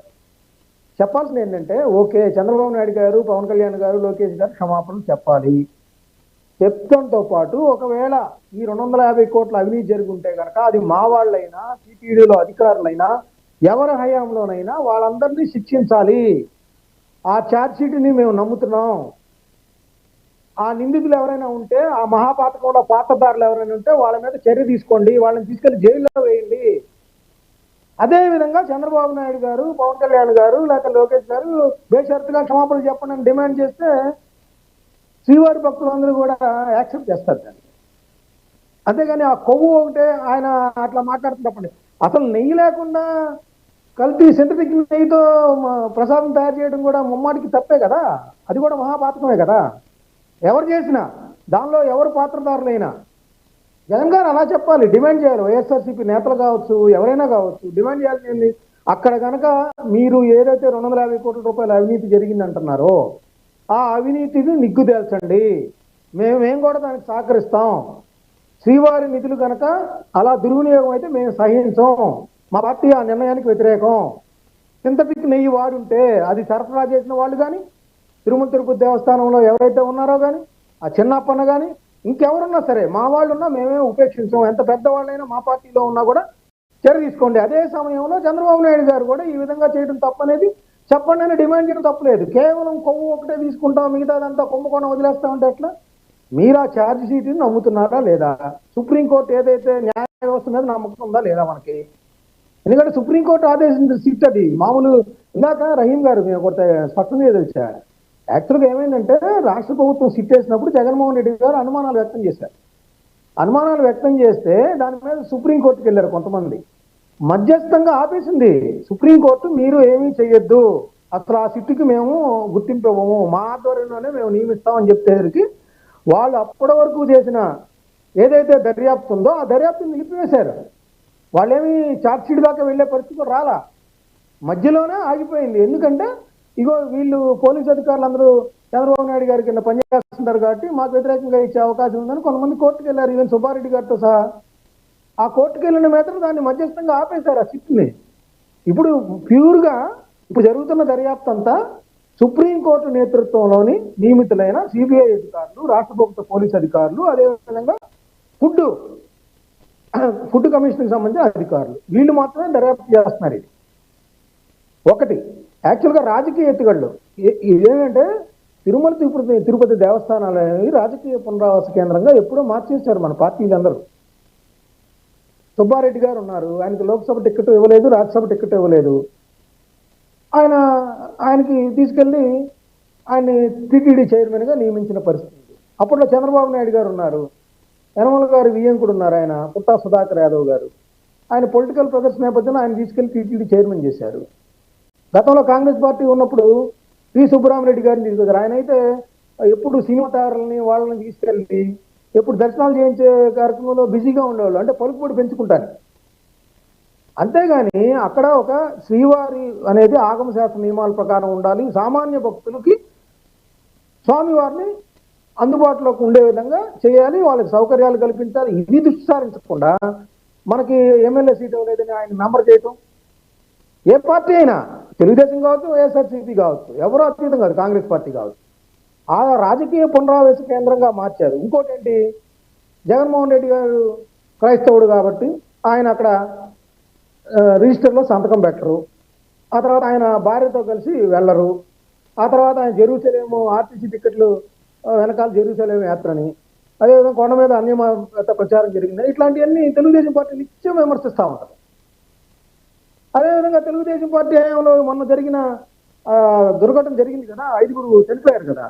చెప్పాల్సింది ఏంటంటే, ఓకే చంద్రబాబు నాయుడు గారు, పవన్ కళ్యాణ్ గారు, లోకేష్ గారు క్షమాపణ చెప్పాలి. చెప్తంతో పాటు ఒకవేళ ఈ 250 కోట్ల అవినీతి జరుగుంటే కనుక అది మా వాళ్ళైనా, టీటీడీలో అధికారులైనా, ఎవరి హయాంలోనైనా వాళ్ళందరినీ శిక్షించాలి. ఆ ఛార్జ్ షీట్ని మేము నమ్ముతున్నాం. ఆ నిందితులు ఎవరైనా ఉంటే, ఆ మహాపాతకంలో పాత్రదారులు ఎవరైనా ఉంటే వాళ్ళ మీద చర్య తీసుకోండి, వాళ్ళని తీసుకెళ్లి జైల్లో వేయండి. అదేవిధంగా చంద్రబాబు నాయుడు గారు, పవన్ కళ్యాణ్ గారు, లేకపోతే లోకేష్ గారు బేషరతుగా క్షమాపణ చెప్పండి అని డిమాండ్ చేస్తే శ్రీవారి భక్తులందరూ కూడా యాక్సెప్ట్ చేస్తారు దాన్ని. అంతేగాని ఆ కొవ్వు ఒకటే ఆయన అట్లా మాట్లాడుతున్నప్పండి. అసలు నెయ్యి లేకుండా కల్తీ సింథటిక్ నెయ్యితో ప్రసాదం తయారు చేయడం కూడా ముమ్మాటికి తప్పే కదా. అది కూడా మహాపాతకమే కదా. ఎవరు చేసినా దానిలో ఎవరు పాత్రదారులైనా జగన్ గారు అలా చెప్పాలి, డిమాండ్ చేయాలి. వైఎస్ఆర్సీపీ నేతలు కావచ్చు, ఎవరైనా కావచ్చు, డిమాండ్ చేయాల్సింది అక్కడ కనుక మీరు ఏదైతే 250 కోట్ల రూపాయల అవినీతి జరిగింది అంటున్నారో ఆ అవినీతిని నిగ్గు తేల్చండి, మేమేం కూడా దానికి సహకరిస్తాం. శ్రీవారి నిధులు కనుక అలా దుర్వినియోగం అయితే మేము సహించం, మా పార్టీ ఆ నిర్ణయానికి వ్యతిరేకం. సింథటిక్ నెయ్యి వాడుంటే అది సరఫరా చేసిన వాళ్ళు కానీ, తిరుమల తిరుపతి దేవస్థానంలో ఎవరైతే ఉన్నారో కానీ, ఆ చిన్నప్పన్న కానీ, ఇంకెవరున్నా సరే మా వాళ్ళు ఉన్నా మేమే ఉపేక్షించాం. ఎంత పెద్దవాళ్ళైనా మా పార్టీలో ఉన్నా కూడా చర్య తీసుకోండి. అదే సమయంలో చంద్రబాబు నాయుడు గారు కూడా ఈ విధంగా చేయడం తప్పనేది చెప్పండి అని డిమాండ్ చేయడం తప్పలేదు. కేవలం కొవ్వు ఒకటే తీసుకుంటాం, మిగతాదంతా కుంభకోణం వదిలేస్తామంటే ఎట్లా? మీరు ఆ ఛార్జ్ షీట్ని నమ్ముతున్నారా లేదా? సుప్రీంకోర్టు ఏదైతే న్యాయ వ్యవస్థ మీద నమ్మకం ఉందా లేదా మనకి? ఎందుకంటే సుప్రీంకోర్టు ఆదేశించిన సిట్ అది మామూలు. ఇందాక రహీం గారు మేము కొంత స్పష్టంగా తెలిసా. యాక్చువల్గా ఏమైందంటే, రాష్ట్ర ప్రభుత్వం సిట్ వేసినప్పుడు జగన్మోహన్ రెడ్డి గారు అనుమానాలు వ్యక్తం చేశారు. అనుమానాలు వ్యక్తం చేస్తే దాని మీద సుప్రీంకోర్టుకి వెళ్ళారు కొంతమంది. మధ్యస్థంగా ఆపేసింది సుప్రీంకోర్టు. మీరు ఏమీ చెయ్యొద్దు, అసలు ఆ సిట్టుకి మేము గుర్తింపు ఇవ్వము, మా ఆధ్వర్యంలోనే మేము నియమిస్తామని చెప్పేసరికి వాళ్ళు అప్పటి వరకు చేసిన ఏదైతే దర్యాప్తు ఉందో ఆ దర్యాప్తుని నిలిపివేశారు. వాళ్ళేమి ఛార్జ్ షీట్ దాకా వెళ్ళే పరిస్థితి రాలా, మధ్యలోనే ఆగిపోయింది. ఎందుకంటే ఇగో వీళ్ళు పోలీసు అధికారులు అందరూ చంద్రబాబు నాయుడు గారి కింద పనిచేస్తుంటారు కాబట్టి మాకు వ్యతిరేకంగా ఇచ్చే అవకాశం ఉందని కొంతమంది కోర్టుకు వెళ్ళారు. ఈవెన్ సుబ్బారెడ్డి గారితో సహా ఆ కోర్టుకు వెళ్ళిన మాత్రం దాన్ని మధ్యస్థంగా ఆపేశారు ఆ సిట్ని. ఇప్పుడు ప్యూర్గా ఇప్పుడు జరుగుతున్న దర్యాప్తు అంతా సుప్రీంకోర్టు నేతృత్వంలోని నియమితులైన సిబిఐ అధికారులు, రాష్ట్ర ప్రభుత్వ పోలీసు అధికారులు, అదేవిధంగా ఫుడ్ కమిషన్కి సంబంధించిన అధికారులు, వీళ్ళు మాత్రమే దర్యాప్తు చేస్తున్నారు. ఇది ఒకటి. యాక్చువల్గా రాజకీయ ఎత్తుగడలు ఇదేంటంటే తిరుమల తిరుపతి దేవస్థానాలు అనేవి రాజకీయ పునరావాస కేంద్రంగా ఎప్పుడో మార్చేశారు మన పార్టీలందరూ. సుబ్బారెడ్డి గారు ఉన్నారు, ఆయనకి లోక్సభ టికెట్ ఇవ్వలేదు, రాజ్యసభ టికెట్ ఇవ్వలేదు. ఆయనకి తీసుకెళ్ళి ఆయన్ని టీటీడీ చైర్మన్గా నియమించిన పరిస్థితి. అప్పట్లో చంద్రబాబు నాయుడు గారు ఉన్నారు, యనమల గారు వియ్యంకుడు ఉన్నారు, ఆయన పుట్టా సుధాకర్ యాదవ్ గారు. ఆయన పొలిటికల్ ప్రదర్శన నేపథ్యంలో ఆయన తీసుకెళ్లి టీటీడీ చైర్మన్ చేశారు. గతంలో కాంగ్రెస్ పార్టీ ఉన్నప్పుడు వి సుబ్బరామరెడ్డి గారిని తీసుకొచ్చారు. ఆయన అయితే ఎప్పుడు సినిమా తారల్ని వాళ్ళని తీసుకెళ్ళి ఎప్పుడు దర్శనాలు చేయించే కార్యక్రమంలో బిజీగా ఉండేవాళ్ళు, అంటే పలుకుబడి పెంచుకుంటారు. అంతేగాని అక్కడ ఒక శ్రీవారి అనేది ఆగమ శాస్త్ర నియమాల ప్రకారం ఉండాలి, సామాన్య భక్తులకి స్వామివారిని అందుబాటులోకి ఉండే విధంగా చేయాలి, వాళ్ళకి సౌకర్యాలు కల్పించాలి. ఇది దృష్టి సారించకుండా మనకి ఎమ్మెల్యే సీట్ ఇవ్వలేదని ఆయన మెంబర్ చేయటం, ఏ పార్టీ అయినా తెలుగుదేశం కావచ్చు, వైఎస్ఆర్సీపీ కావచ్చు, ఎవరో అతీతం కాదు, కాంగ్రెస్ పార్టీ కావచ్చు, ఆ రాజకీయ పునరావేశ కేంద్రంగా మార్చారు. ఇంకోటి ఏంటి, జగన్మోహన్ రెడ్డి గారు క్రైస్తవుడు కాబట్టి ఆయన అక్కడ రిజిస్టర్లో సంతకం పెట్టరు, ఆ తర్వాత ఆయన భార్యతో కలిసి వెళ్ళరు, ఆ తర్వాత ఆయన జెరూసలేము ఆర్టీసీ టికెట్లు వెనకాల జెరూసలేం యాత్రని, అదేవిధంగా కొండ మీద అన్యమత ప్రచారం జరిగింది. ఇట్లాంటివన్నీ తెలుగుదేశం పార్టీ నిత్యం విమర్శిస్తూ ఉంటారు. అదేవిధంగా తెలుగుదేశం పార్టీ హయాంలో మొన్న జరిగిన దుర్ఘటన జరిగింది కదా, 5 చనిపోయారు కదా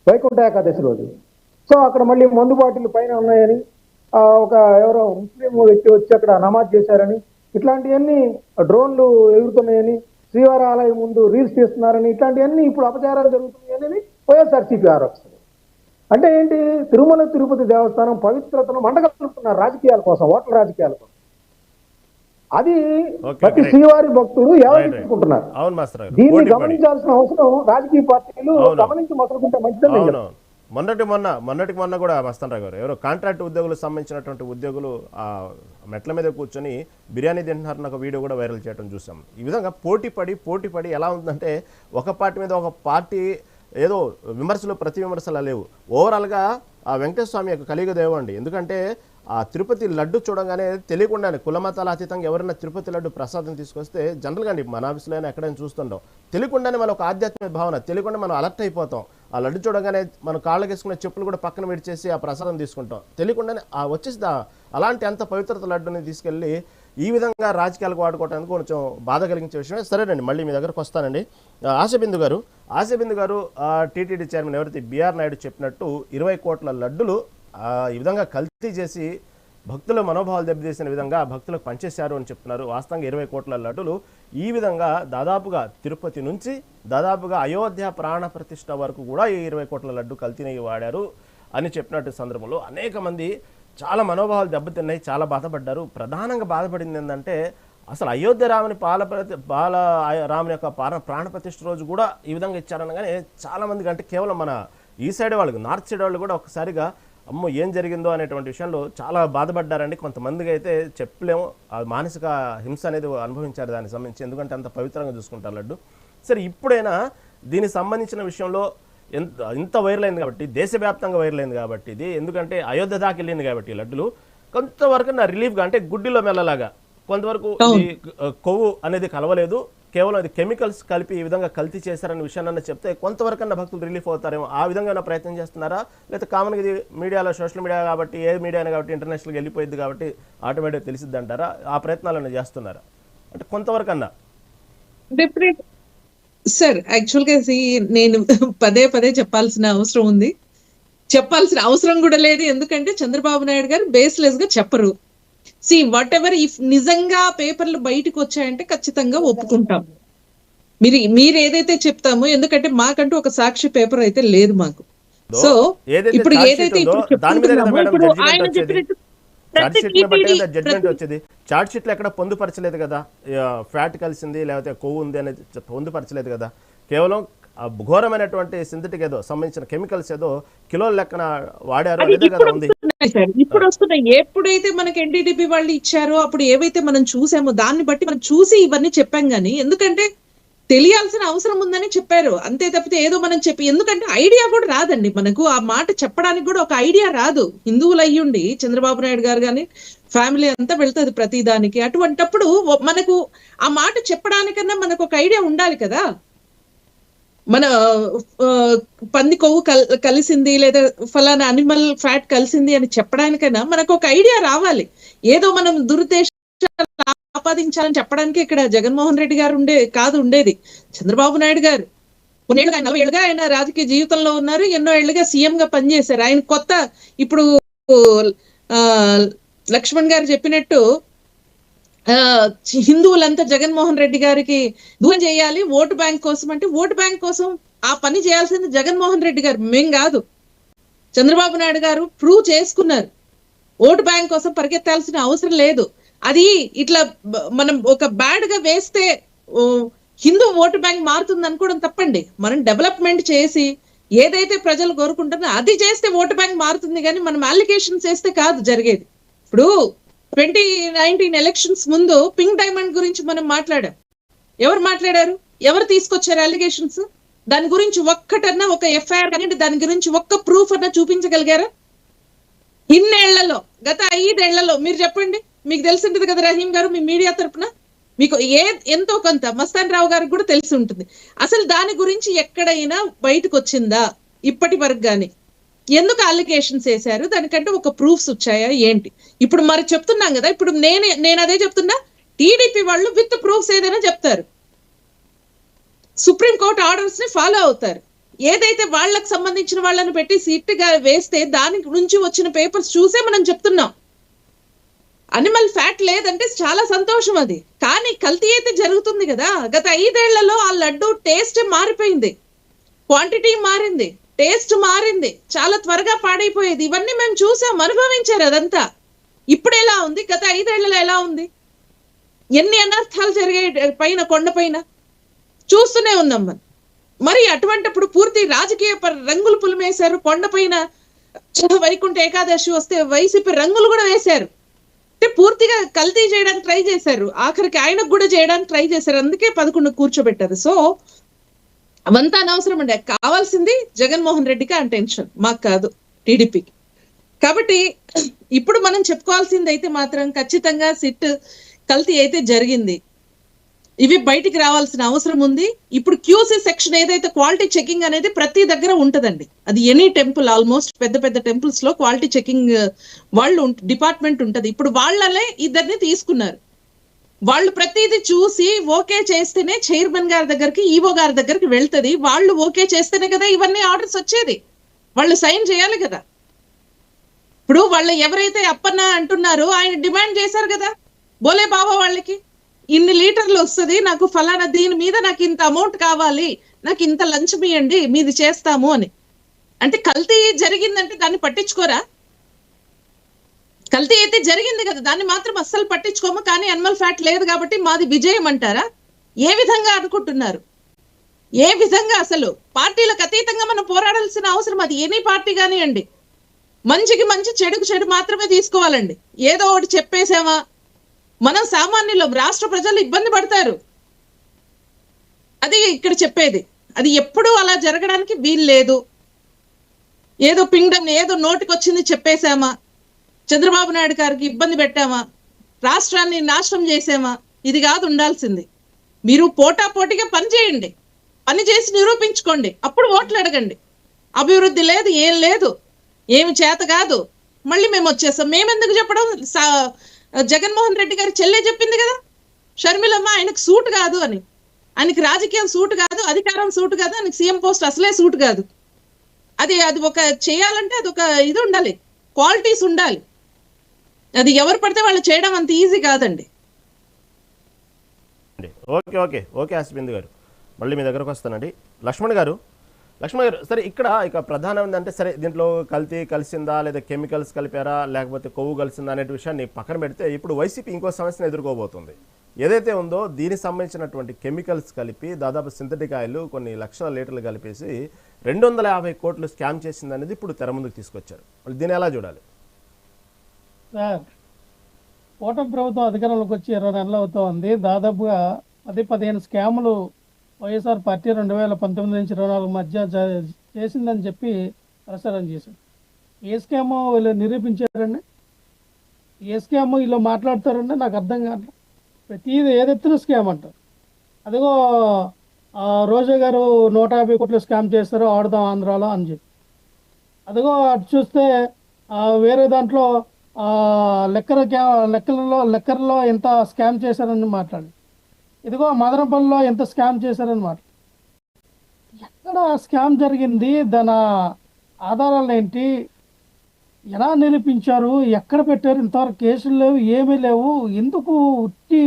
వైకుంఠ ఏకాదశి రోజు. సో అక్కడ మళ్ళీ మందు బాటిల్ పైన ఉన్నాయని, ఒక ఎవరో ముస్లిం వ్యక్తి వచ్చి అక్కడ నమాజ్ చేశారని, ఇట్లాంటివన్నీ డ్రోన్లు ఎగురుతున్నాయని, శ్రీవారి ఆలయం ముందు రీల్స్ తీస్తున్నారని, ఇట్లాంటివన్నీ ఇప్పుడు అపచారాలు జరుగుతున్నాయి అనేది వైఎస్ఆర్సీపీ ఆరోపిస్తుంది. అంటే ఏంటి, తిరుమల తిరుపతి దేవస్థానం పవిత్రతను మంటగలుపుతున్నారు రాజకీయాల కోసం, ఓట్ల రాజకీయాల కోసం. అది ప్రతి శ్రీవారి భక్తులు ఎవరుకుంటున్నారు. దీన్ని గమనించాల్సిన అవసరం రాజకీయ పార్టీలు గమనించి మసలుకుంటే మంచిదని. మొన్నటికి మొన్న కూడా మస్తానరావు గారు ఎవరో కాంట్రాక్ట్ ఉద్యోగులకు సంబంధించినటువంటి ఉద్యోగులు ఆ మెట్ల మీద కూర్చొని బిర్యానీ తింటున్నారన్న ఒక వీడియో కూడా వైరల్ చేయడం చూసాం. ఈ విధంగా పోటీపడి ఎలా ఉందంటే ఒక పార్టీ మీద ఒక పార్టీ ఏదో విమర్శలు ప్రతి విమర్శలు లేవు. ఓవరాల్గా ఆ వెంకటేశ్వర స్వామి యొక్క కలియుగ దైవం అండి. ఎందుకంటే ఆ తిరుపతి లడ్డు చూడగానే తెలియకుండానే కులమతాల అతీతంగా ఎవరైనా తిరుపతి లడ్డు ప్రసాదం తీసుకొస్తే జనరల్గా అండి మన ఆఫీస్లో అయినా ఎక్కడైనా చూస్తుంటాం, తెలియకుండానే మన ఒక ఆధ్యాత్మిక భావన, తెలియకుండా మనం అలర్ట్ అయిపోతాం. ఆ లడ్డు చూడగానే మనం కాళ్ళకి వేసుకునే చెప్పులు కూడా పక్కన విడిచేసి ఆ ప్రసాదం తీసుకుంటాం, తెలియకుండానే ఆ వచ్చేసి అలాంటి అంత పవిత్రత లడ్డుని తీసుకెళ్ళి ఈ విధంగా రాజకీయాలకు వాడుకోవడానికి కొంచెం బాధ కలిగించే విషయమే. సరేనండి, మళ్ళీ మీ దగ్గరకు వస్తానండి. ఆశాబిందు గారు టీటీడీ చైర్మన్ ఎవరైతే బిఆర్ నాయుడు చెప్పినట్టు 20 కోట్ల లడ్డులు ఈ విధంగా కల్తీ చేసి భక్తుల మనోభావాలు దెబ్బతీసిన విధంగా భక్తులకు పనిచేశారు అని చెప్తున్నారు. వాస్తవంగా 20 కోట్ల లడ్డులు ఈ విధంగా దాదాపుగా తిరుపతి నుంచి దాదాపుగా అయోధ్య ప్రాణ ప్రతిష్ట వరకు కూడా ఈ 20 కోట్ల లడ్డు కల్తీని వాడారు అని చెప్పినట్టు సందర్భంలో అనేక మంది చాలా మనోభావాలు దెబ్బతిన్నాయి, చాలా బాధపడ్డారు. ప్రధానంగా బాధపడింది ఏంటంటే అసలు అయోధ్య రాముని రాముని యొక్క ప్రాణ ప్రతిష్ఠ రోజు కూడా ఈ విధంగా ఇచ్చారనగానే చాలామందికి, అంటే కేవలం మన ఈ సైడ్ వాళ్ళకి, నార్త్ సైడ్ వాళ్ళు కూడా ఒకసారిగా అమ్మో ఏం జరిగిందో అనేటువంటి విషయంలో చాలా బాధపడ్డారండి. కొంతమందికి అయితే చెప్పలేము, ఆ మానసిక హింస అనేది అనుభవించారు దానికి సంబంధించి, ఎందుకంటే అంత పవిత్రంగా చూసుకుంటారు లడ్డు. సరే, ఇప్పుడైనా దీనికి సంబంధించిన విషయంలో ఇంత వైరల్ అయింది కాబట్టి, దేశవ్యాప్తంగా వైరల్ అయింది కాబట్టి, ఇది ఎందుకంటే అయోధ్య దాకా వెళ్ళింది కాబట్టి లడ్డులు కొంతవరకు నా రిలీఫ్గా, అంటే గుడ్డిలో మెల్లలాగా కొంతవరకు కొవ్వు అనేది కలవలేదు, కేవలం అది కెమికల్స్ కలిపి ఈ విధంగా కల్తీ చేశారనే విషయాన్ని చెప్తే కొంతవరకన్నా భక్తులు రిలీఫ్ అవుతారేమో, ఆ విధంగా ప్రయత్నం చేస్తున్నారా? లేకపోతే కామన్గా ఇది మీడియాలో, సోషల్ మీడియా కాబట్టి, ఏ మీడియా అయినా కాబట్టి ఇంటర్నేషనల్గా వెళ్ళిపోయింది కాబట్టి ఆటోమేటిక్గా తెలిసిద్ది అంటారా? ఆ ప్రయత్నాలను చేస్తున్నారా? అంటే కొంతవరకన్నా సార్ యాక్చువల్గా నేను పదే చెప్పాల్సిన అవసరం ఉంది, చెప్పాల్సిన అవసరం కూడా లేదు. ఎందుకంటే చంద్రబాబు నాయుడు గారు బేస్లెస్ గా చెప్పరు. వాట్ ఎవర్ ఇఫ్ నిజంగా పేపర్లు బయటకు వచ్చాయంటే ఖచ్చితంగా ఒప్పుకుంటాం. మీరు ఏదైతే చెప్తామో, ఎందుకంటే మాకంటూ ఒక సాక్షి పేపర్ అయితే లేదు మాకు. సో ఇప్పుడు ఏదైతే ఇప్పుడు ఆయన చెప్పినట్టు చార్ట్ షీట్ లో ఎక్కడ పొందుపరచలేదు కదా, ఫ్యాట్ కలిసింది లేకపోతే కొవ్వు ఉంది అనేది పొందుపరచలేదు కదా, కేవలం ఘోరమైనటువంటి సింథటిక్ ఏదో సంబంధించిన కెమికల్స్ ఏదో కిలోల లెక్కన వాడారు అది అనేది కదా ఇప్పుడు ఉంది. వస్తున్నాయి సార్, ఇప్పుడు వస్తున్నాయి. ఎప్పుడైతే మనకి ఎన్డీడీపీ వాళ్ళు ఇచ్చారో అప్పుడు ఏవైతే మనం చూసామో దాన్ని బట్టి మనం చూసి ఇవన్నీ చెప్పాం గానీ, ఎందుకంటే తెలియాల్సిన అవసరం ఉందని చెప్పారు అంతే తప్పితే ఏదో మనం చెప్పి, ఎందుకంటే ఐడియా కూడా రాదండి మనకు, ఆ మాట చెప్పడానికి కూడా ఒక ఐడియా రాదు. హిందువులు అయ్యుండి చంద్రబాబు నాయుడు గారు కానీ ఫ్యామిలీ అంతా వెళ్తుంది ప్రతి దానికి, అటువంటప్పుడు మనకు ఆ మాట చెప్పడానికన్నా మనకు ఒక ఐడియా ఉండాలి కదా. మన పంది కొవ్వు కలిసింది లేదా ఫలానా అనిమల్ ఫ్యాట్ కలిసింది అని చెప్పడానికైనా మనకు ఒక ఐడియా రావాలి. ఏదో మనం దురుద్దేశాలు ఆపాదించాలని చెప్పడానికి ఇక్కడ జగన్మోహన్ రెడ్డి గారు ఉండేది చంద్రబాబు నాయుడు గారు. కొన్నేళ్ళుగా 40 ఏళ్ళుగా ఆయన రాజకీయ జీవితంలో ఉన్నారు, ఎన్నో ఏళ్ళుగా సీఎం గా పనిచేశారు. ఆయన కొత్త ఇప్పుడు లక్ష్మణ్ గారు చెప్పినట్టు హిందువులంతా జగన్మోహన్ రెడ్డి గారికి దూరం చేయాలి ఓటు బ్యాంక్ కోసం అంటే, ఓటు బ్యాంక్ కోసం ఆ పని చేయాల్సింది జగన్మోహన్ రెడ్డి గారు, మేం కాదు. చంద్రబాబు నాయుడు గారు ప్రూవ్ చేసుకున్నారు, ఓటు బ్యాంక్ కోసం పరిగెత్తాల్సిన అవసరం లేదు. అది ఇట్లా మనం ఒక బ్యాడ్ గా వేస్తే హిందూ ఓటు బ్యాంక్ మారుతుంది అనుకోవడం తప్పండి. మనం డెవలప్మెంట్ చేసి ఏదైతే ప్రజలు కోరుకుంటారో అది చేస్తే ఓటు బ్యాంక్ మారుతుంది, కానీ మనం అలిగేషన్స్ చేస్తే కాదు జరిగేది. ఇప్పుడు 2019 ఎలక్షన్స్ ముందు పింక్ డైమండ్ గురించి మనం మాట్లాడాం. ఎవరు మాట్లాడారు? ఎవరు తీసుకొచ్చారు అలిగేషన్స్? దాని గురించి ఒక్కటన్నా ఒక ఎఫ్ఐఆర్ కానీ దాని గురించి ఒక్క ప్రూఫ్ అన్నా చూపించగలిగారా? ఇన్నేళ్లలో, గత 5 ఏళ్లలో మీరు చెప్పండి. మీకు తెలిసి ఉంటుంది కదా రహీం గారు, మీ మీడియా తరపున మీకు ఎంతో కొంత, మస్తాన్ రావు గారికి కూడా తెలిసి ఉంటుంది. అసలు దాని గురించి ఎక్కడైనా బయటకు వచ్చిందా ఇప్పటి వరకు గాని? ఎందుకు అలిగేషన్స్ వేశారు? దానికంటే ఒక ప్రూఫ్స్ వచ్చాయా ఏంటి? ఇప్పుడు మరి చెప్తున్నాం కదా, ఇప్పుడు నేను అదే చెప్తున్నా, టీడీపీ వాళ్ళు విత్ ప్రూఫ్స్ ఏదైనా చెప్తారు, సుప్రీంకోర్టు ఆర్డర్స్ ని ఫాలో అవుతారు. ఏదైతే వాళ్ళకి సంబంధించిన వాళ్ళని పెట్టి సిట్ గా వేస్తే దాని నుంచి వచ్చిన పేపర్స్ చూసే మనం చెప్తున్నాం. అనిమల్ ఫ్యాట్ లేదంటే చాలా సంతోషం అది, కానీ కల్తీ అయితే జరుగుతుంది కదా. గత 5 ఏళ్లలో ఆ లడ్డు టేస్ట్ మారిపోయింది, క్వాంటిటీ మారింది, టేస్ట్ మారింది, చాలా త్వరగా పాడైపోయేది. ఇవన్నీ మేము చూసాం, అనుభవించారు అదంతా. ఇప్పుడు ఎలా ఉంది? గత 5 ఏళ్లలో ఎలా ఉంది? ఎన్ని అనర్థాలు జరిగాయి పైన కొండ పైన చూస్తూనే ఉన్నాం మనం. మరి అటువంటిప్పుడు పూర్తి రాజకీయ రంగులు పులిమేశారు. కొండ పైన వైకుంఠ ఏకాదశి వస్తే వైసీపీ రంగులు కూడా వేశారు. అంటే పూర్తిగా కల్తీ చేయడానికి ట్రై చేశారు, ఆఖరికి ఆయనకు కూడా చేయడానికి ట్రై చేశారు. అందుకే 11 కూర్చోబెట్టారు. సో అవంతా అనవసరం అండి. కావాల్సింది జగన్మోహన్ రెడ్డికి ఆ టెన్షన్, మాకు కాదు, టీడీపీకి. కాబట్టి ఇప్పుడు మనం చెప్పుకోవాల్సింది అయితే మాత్రం ఖచ్చితంగా సిట్ కల్తీ అయితే జరిగింది, ఇవి బయటికి రావాల్సిన అవసరం ఉంది. ఇప్పుడు క్యూసీ సెక్షన్ ఏదైతే క్వాలిటీ చెకింగ్ అనేది ప్రతి దగ్గర ఉంటదండి. అది ఎనీ టెంపుల్, ఆల్మోస్ట్ పెద్ద పెద్ద టెంపుల్స్ లో క్వాలిటీ చెకింగ్ వాళ్ళు డిపార్ట్మెంట్ ఉంటది. ఇప్పుడు వాళ్ళనే ఇద్దరిని తీసుకున్నారు. వాళ్ళు ప్రతిదీ చూసి ఓకే చేస్తేనే చైర్మన్ గారి దగ్గరికి, ఈవో గారి దగ్గరికి వెళ్తది. వాళ్ళు ఓకే చేస్తేనే కదా ఇవన్నీ ఆర్డర్స్ వచ్చేది, వాళ్ళు సైన్ చేయాలి కదా. ఇప్పుడు వాళ్ళు ఎవరైతే అప్పన్న అంటున్నారో ఆయన డిమాండ్ చేశారు కదా, బోలే బాబా వాళ్ళకి ఇన్ని లీటర్లు వస్తుంది, నాకు ఫలానా దీని మీద నాకు ఇంత అమౌంట్ కావాలి, నాకు ఇంత లంచం ఇవ్వండి, మీది చేస్తాము అని. అంటే కల్తీ జరిగిందంటే దాన్ని పట్టించుకోరా? కల్తీ అయితే జరిగింది కదా, దాన్ని మాత్రం అస్సలు పట్టించుకోము. కానీ అనిమల్ ఫ్యాట్ లేదు కాబట్టి మాది విజయం అంటారా? ఏ విధంగా అనుకుంటున్నారు? ఏ విధంగా? అసలు పార్టీలకు అతీతంగా మనం పోరాడాల్సిన అవసరం, అది ఎనీ పార్టీ కానివ్వండి. మంచికి మంచి, చెడుకు చెడు మాత్రమే తీసుకోవాలండి. ఏదో ఒకటి చెప్పేసామా, మనం సామాన్యులు, రాష్ట్ర ప్రజలు ఇబ్బంది పడతారు. అది ఇక్కడ చెప్పేది, అది ఎప్పుడూ అలా జరగడానికి వీలు లేదు. ఏదో పిండం ఏదో నోటికి వచ్చింది చెప్పేశామా, చంద్రబాబు నాయుడు గారికి ఇబ్బంది పెట్టామా, రాష్ట్రాన్ని నాశనం చేసామా, ఇది కాదు ఉండాల్సింది. మీరు పోటాపోటీగా పని చేయండి, పని చేసి నిరూపించుకోండి, అప్పుడు ఓట్లు అడగండి. అభివృద్ధి లేదు, ఏం లేదు, ఏమి చేత కాదు, మళ్ళీ మేము వచ్చేసాం. మేమెందుకు చెప్పడం? జగన్మోహన్ రెడ్డి గారి చెల్లె చెప్పింది కదా, షర్మిలమ్మ ఆయనకు సూట్ కాదు అని. ఆయనకి రాజకీయం సూట్ కాదు, అధికారం సూట్ కాదు, ఆయనకి సీఎం పోస్ట్ అసలే సూట్ కాదు. అది ఒక చేయాలంటే అది ఒక ఇది ఉండాలి, క్వాలిటీస్ ఉండాలి. అది ఎవరు పడితే వాళ్ళు చేయడం అంత ఈజీ కాదండి. ఓకే ఓకే ఓకే ఆసిబిందు గారు, మళ్ళీ మీ దగ్గరకు వస్తానండి. లక్ష్మణ్ గారు, సరే ఇక్కడ ఇక ప్రధానం ఏంటంటే, సరే దీంట్లో కల్తీ కలిసిందా లేదా కెమికల్స్ కలిపారా లేకపోతే కొవ్వు కలిసిందా అనే విషయాన్ని పక్కన పెడితే, ఇప్పుడు వైసీపీ ఇంకో సమస్యను ఎదుర్కోబోతుంది. ఏదైతే ఉందో దీనికి సంబంధించినటువంటి కెమికల్స్ కలిపి దాదాపు సింథటిక్ ఆయిల్ కొన్ని లక్షల లీటర్లు కలిపేసి 250 కోట్లు స్కామ్ చేసింది అనేది ఇప్పుడు తెర ముందుకు తీసుకొచ్చారు. మరి దీన్ని ఎలా చూడాలి? సార్, కూటమి ప్రభుత్వం అధికారంలోకి వచ్చి 20 నెలలు అవుతోంది. దాదాపుగా 10-15 స్కాములు వైఎస్ఆర్ పార్టీ 2019 నుంచి 24 మధ్య చేసిందని చెప్పి ప్రచారం చేశారు. ఏ స్కామో వీళ్ళు నిరూపించారండి? ఏ స్కామో వీళ్ళు మాట్లాడతారండి? నాకు అర్థం కాదు. ప్రతిదీ ఏదెత్తిన స్కామ్ అంటారు. అదిగో రోజా గారు 150 కోట్లు స్కామ్ చేస్తారు ఆడుదాం ఆంధ్రాలో అని చెప్పి. అదిగో అటు చూస్తే వేరే దాంట్లో లెక్కర్లో ఎంత స్కామ్ చేశారని మాట్లాడి, ఇదిగో మదనపల్లిలో ఎంత స్కామ్ చేశారని మాట్లాడి. ఎక్కడ స్కామ్ జరిగింది, దాని ఆధారాలు ఏంటి, ఎలా నిరూపించారు, ఎక్కడ పెట్టారు? ఇంతవరకు కేసులు లేవు, ఏమీ లేవు. ఎందుకు ఉట్టి